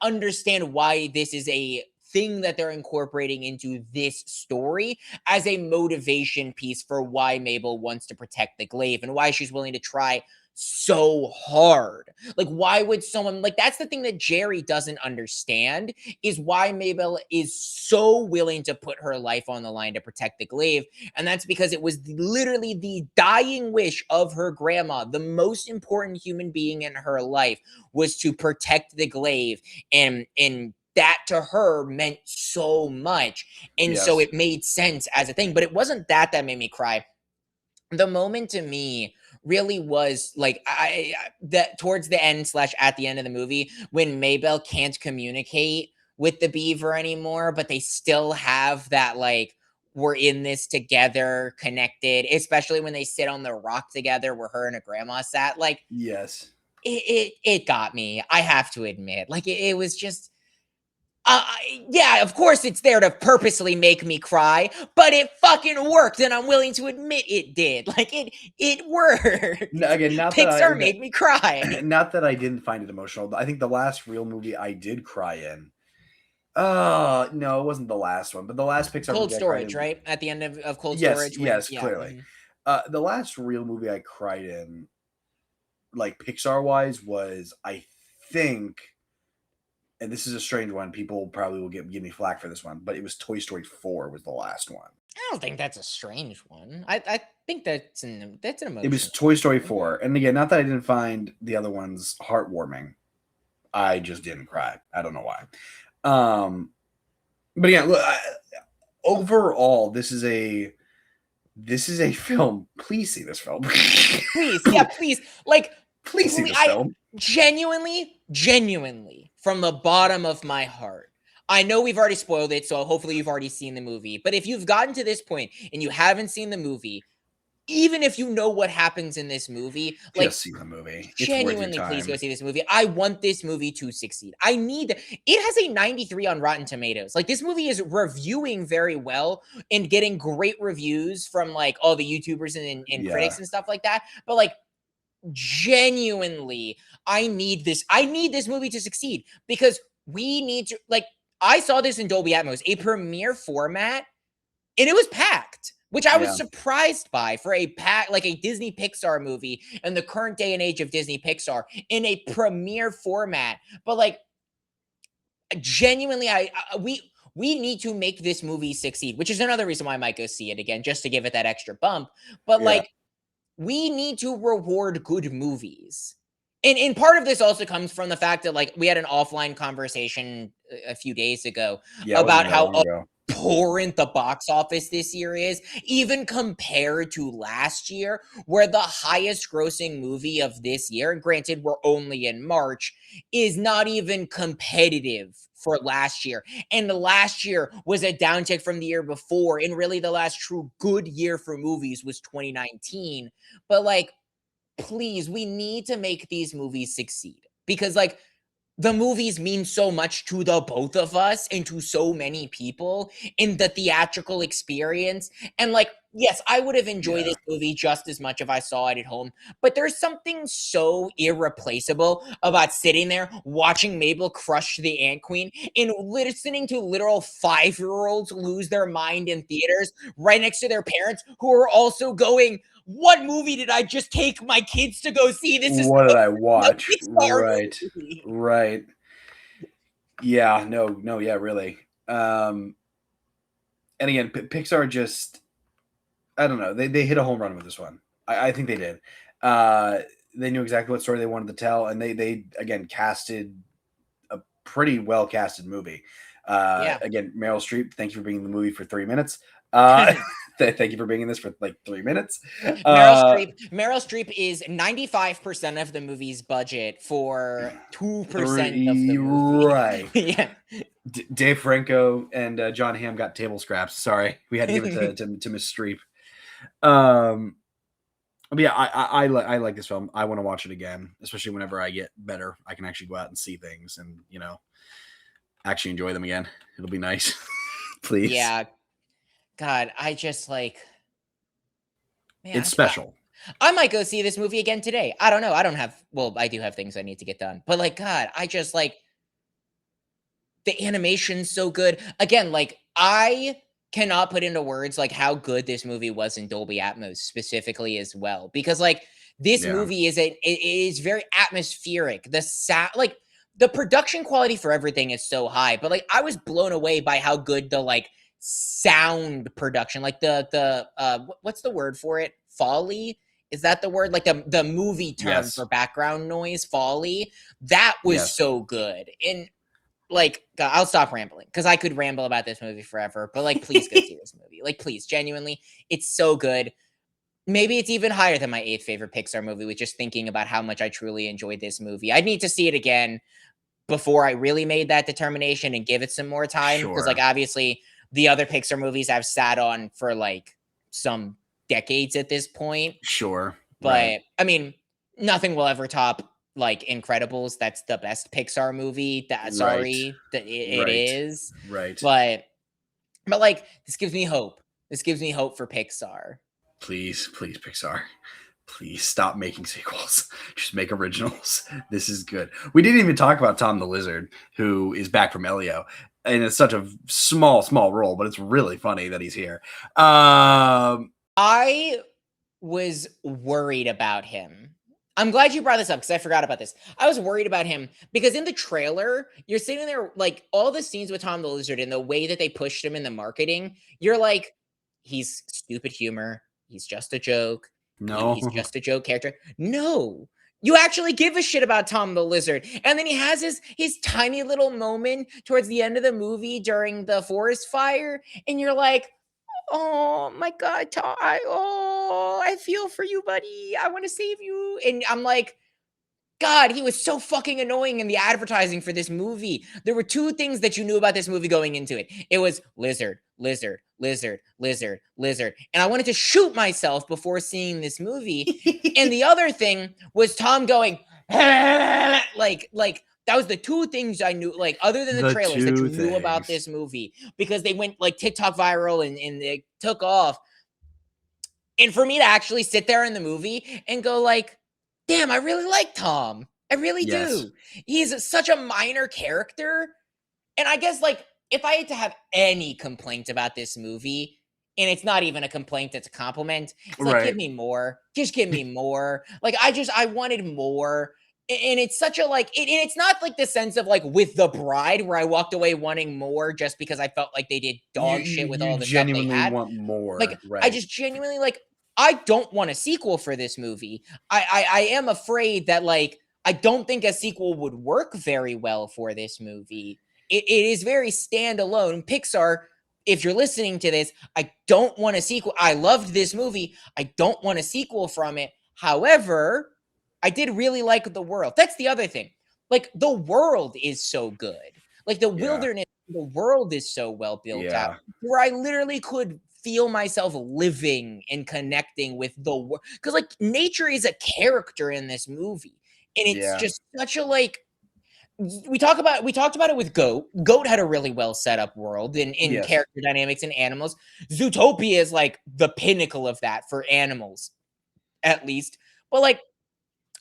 understand why this is a thing that they're incorporating into this story as a motivation piece for why Mabel wants to protect the glaive and why she's willing to try so hard. Like, why would someone like that's the thing that Jerry doesn't understand is why Mabel is so willing to put her life on the line to protect the glaive. And that's because it was literally the dying wish of her grandma, the most important human being in her life, was to protect the glaive. And that to her meant so much. And so it made sense as a thing. But it wasn't that made me cry. The moment to me really was like that towards the end / at the end of the movie when Mabel can't communicate with the beaver anymore, but they still have that like we're in this together, connected, especially when they sit on the rock together where her and her grandma sat. Like, yes, it got me. I have to admit, like it was just. Yeah, of course it's there to purposely make me cry, but it fucking worked, and I'm willing to admit it did. Like it worked. No, again, Pixar made me cry. Not that I didn't find it emotional. I think the last real movie I did cry in. No, it wasn't the last one, but the last Pixar Cold movie Storage, right? At the end of Cold Storage. Yes, clearly. The last real movie I cried in, like Pixar wise, was I think. And this is a strange one. People probably will give me flack for this one, but it was Toy Story 4 was the last one. I don't think that's a strange one. I think that's an emotion. It was Toy Story 4. And again, not that I didn't find the other ones heartwarming. I just didn't cry. I don't know why. But yeah, look, overall, this is a film. Please see this film. Please. Yeah, please. Like, please see this film. Genuinely, from the bottom of my heart, I know we've already spoiled it, so hopefully you've already seen the movie. But if you've gotten to this point and you haven't seen the movie, even if you know what happens in this movie, like, Just see the movie. It's worth your genuinely, please go time. see this movie. I want this movie to succeed. I need it has a 93 on Rotten Tomatoes. Like, this movie is reviewing very well and getting great reviews from like all the YouTubers and Yeah. critics and stuff like that. But like, genuinely, I need this movie to succeed because we need to, like, I saw this in Dolby Atmos, a premiere format, and it was packed, which I was Yeah. surprised by for a pack like a Disney Pixar movie in the current day and age of Disney Pixar in a premiere format. But like, genuinely, we need to make this movie succeed, which is another reason why I might go see it again, just to give it that extra bump. But Yeah. like, we need to reward good movies. And part of this also comes from the fact that like we had an offline conversation a few days ago Yeah. It about wasn't that how long ago. abhorrent the box office this year is, even compared to last year, where the highest grossing movie of this year, and granted we're only in March, is not even competitive for last year. And last year was a downtick from the year before, and really the last true good year for movies was 2019. But like, please, we need to make these movies succeed because like, the movies mean so much to the both of us and to so many people in the theatrical experience. And like, yes, I would have enjoyed Yeah. this movie just as much if I saw it at home, but there's something so irreplaceable about sitting there watching Mabel crush the Ant Queen and listening to literal 5-year-olds lose their mind in theaters right next to their parents who are also going, what movie did I just take my kids to go see? This is What did I a watch? Pixar Right. movie. Right. Yeah. No. Yeah. Really. And again, Pixar just, I don't know. They hit a home run with this one. I think they did. They knew exactly what story they wanted to tell, and they again casted a pretty well casted movie. Yeah. Again, Meryl Streep, thank you for being in the movie for 3 minutes. Thank you for being in this for like 3 minutes. Meryl Streep is 95% of the movie's budget for 2% of the Three, movie. right. Yeah. Dave Franco and John Hamm got table scraps. Sorry, we had to give it to Miss Streep. But yeah, I like this film. I want to watch it again, especially whenever I get better. I can actually go out and see things and actually enjoy them again. It'll be nice. Please. Yeah. God, I just like, man, It's special. I might go see this movie again today. I don't know. I do have things I need to get done. But like, God, I just like, the animation's so good. Again, like, I cannot put into words like how good this movie was in Dolby Atmos specifically as well. Because like, this Yeah. movie it is very atmospheric. The sound, like, the production quality for everything is so high, but like, I was blown away by how good the like sound production, like what's the word for it? Foley? Is that the word? Like the movie term Yes. for background noise, foley. That was Yes. so good. And like, God, I'll stop rambling because I could ramble about this movie forever. But like, please go see this movie. Like, please, genuinely, it's so good. Maybe it's even higher than my 8th favorite Pixar movie with just thinking about how much I truly enjoyed this movie. I'd need to see it again before I really made that determination and give it some more time. Because like, Sure. obviously, the other Pixar movies I've sat on for like some decades at this point. Sure. But Right. I mean, nothing will ever top like Incredibles. That's the best Pixar movie. That sorry, that it Right. is. Right. But like, this gives me hope. This gives me hope for Pixar. Please, Pixar. Please stop making sequels. Just make originals. This is good. We didn't even talk about Tom the Lizard, who is back from Elio. And it's such a small role, but it's really funny that he's here. I was worried about him. I'm glad you brought this up because I forgot about this. I was worried about him because in the trailer, you're sitting there, like, all the scenes with Tom the Lizard and the way that they pushed him in the marketing, you're like, he's stupid humor. He's just a joke. No. He's just a joke character. No. You actually give a shit about Tom the Lizard. And then he has his tiny little moment towards the end of the movie during the forest fire. And you're like, oh my God, Tom, I feel for you, buddy. I want to save you. And I'm like, God, he was so fucking annoying in the advertising for this movie. There were 2 things that you knew about this movie going into it. It was lizard, lizard, lizard, lizard, lizard. And I wanted to shoot myself before seeing this movie. And the other thing was Tom going, like, that was the two things I knew, like, other than the trailers that you knew about this movie, because they went like TikTok viral and they took off. And for me to actually sit there in the movie and go like, damn, I really like Tom. I really do. He's such a minor character. And I guess, like, if I had to have any complaint about this movie, and it's not even a complaint, it's a compliment, it's like, give me more. Just give me more. Like, I wanted more. And it's such a, like, and it's not like the sense of, like, with The Bride, where I walked away wanting more just because I felt like they did dog shit with all the stuff they had. Want more. Like, I just genuinely, like, I don't want a sequel for this movie. I am afraid that, like, I don't think a sequel would work very well for this movie. It is very standalone. Pixar, if you're listening to this, I don't want a sequel. I loved this movie. I don't want a sequel from it. However, I did really like the world. That's the other thing. Like, the world is so good. Like, the wilderness, the world is so well built out, where I literally could feel myself living and connecting with the world. Because, like, nature is a character in this movie. And it's just such a, like, we talked about it with Goat. Goat had a really well set up world in character dynamics and animals. Zootopia is like the pinnacle of that for animals, at least. But like,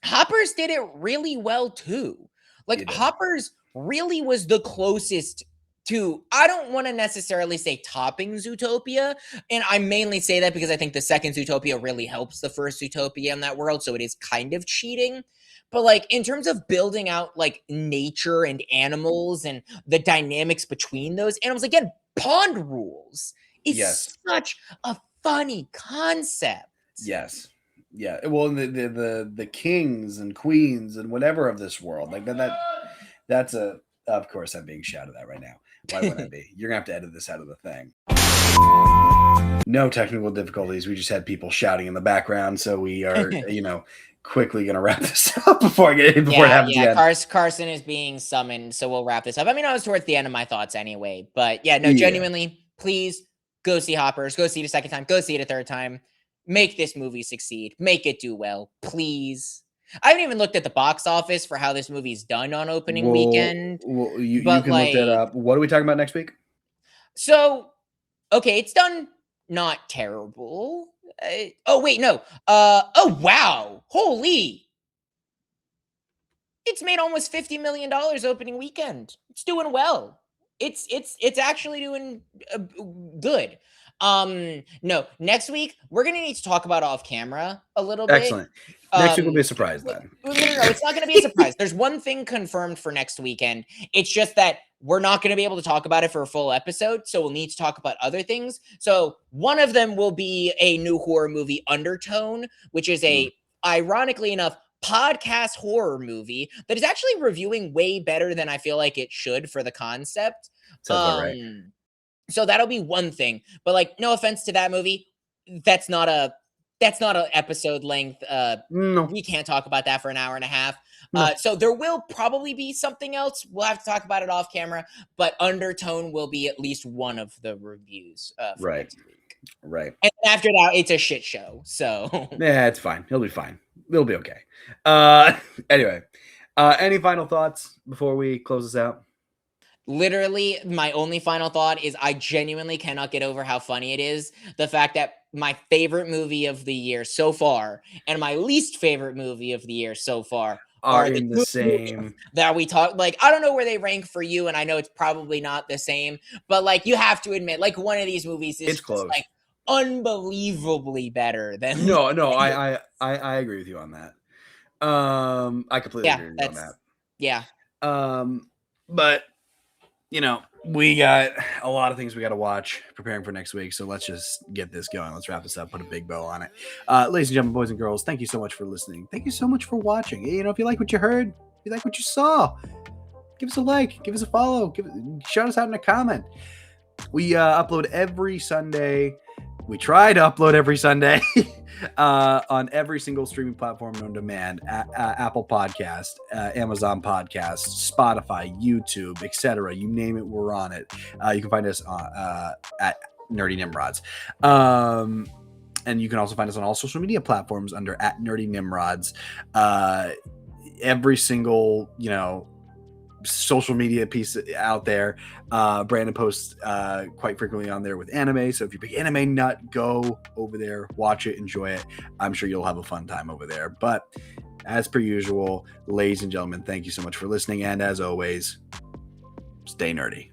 Hoppers did it really well too. Like, Hoppers really was the closest to, I don't want to necessarily say topping Zootopia, and I mainly say that because I think the second Zootopia really helps the first Zootopia in that world, so it is kind of cheating. But like, in terms of building out like nature and animals and the dynamics between those animals, again, pond rules is such a funny concept. Yes. Yeah. Well, the kings and queens and whatever of this world, like that's a, of course I'm being shouted at right now. Why would I be? You're gonna have to edit this out of the thing. No technical difficulties. We just had people shouting in the background, so we are, quickly gonna wrap this up before it happens again. Carson is being summoned, so we'll wrap this up. I mean, I was towards the end of my thoughts anyway, but genuinely, please go see Hoppers. Go see it a second time. Go see it a third time. Make this movie succeed. Make it do well, please. I haven't even looked at the box office for how this movie's done on opening weekend. Well, you can look that up. What are we talking about next week? So, okay, it's done not terrible. Oh, wait, no. Oh, wow. Holy. It's made almost $50 million opening weekend. It's doing well. It's actually doing good. No, next week we're gonna need to talk about off camera a little bit. Excellent. Next week will be a surprise then. No, it's not gonna be a surprise. There's one thing confirmed for next weekend. It's just that we're not gonna be able to talk about it for a full episode, so we'll need to talk about other things. So one of them will be a new horror movie, Undertone, which is a, ironically enough, podcast horror movie that is actually reviewing way better than I feel like it should for the concept. Sounds right. So that'll be one thing, but like, no offense to that movie, that's not a episode length. No. We can't talk about that for an hour and a half. No. So there will probably be something else. We'll have to talk about it off camera, but Undertone will be at least one of the reviews for next week. Right. And after that, it's a shit show. So yeah, it's fine. He'll be fine. It'll be okay. Anyway, any final thoughts before we close this out? Literally, my only final thought is I genuinely cannot get over how funny it is. The fact that my favorite movie of the year so far and my least favorite movie of the year so far are in the same that we talk. Like, I don't know where they rank for you, and I know it's probably not the same, but like, you have to admit, like, one of these movies is close. Like unbelievably better than I agree with you on that. I completely agree with you on that. Yeah. But we got a lot of things we got to watch preparing for next week. So let's just get this going. Let's wrap this up, put a big bow on it. Ladies and gentlemen, boys and girls, thank you so much for listening. Thank you so much for watching. If you like what you heard, if you like what you saw, give us a like, give us a follow, shout us out in a comment. We upload every Sunday. We try to upload every Sunday on every single streaming platform known to man: Apple Podcast, Amazon Podcast, Spotify, YouTube, etc. You name it, we're on it. You can find us at Nerdy Nimrods. And you can also find us on all social media platforms under @Nerdy Nimrods. Every single, social media piece out there. Brandon posts quite frequently on there with anime. So if you're a big anime nut, go over there, watch it, enjoy it. I'm sure you'll have a fun time over there. But as per usual, ladies and gentlemen, thank you so much for listening. And as always, stay nerdy.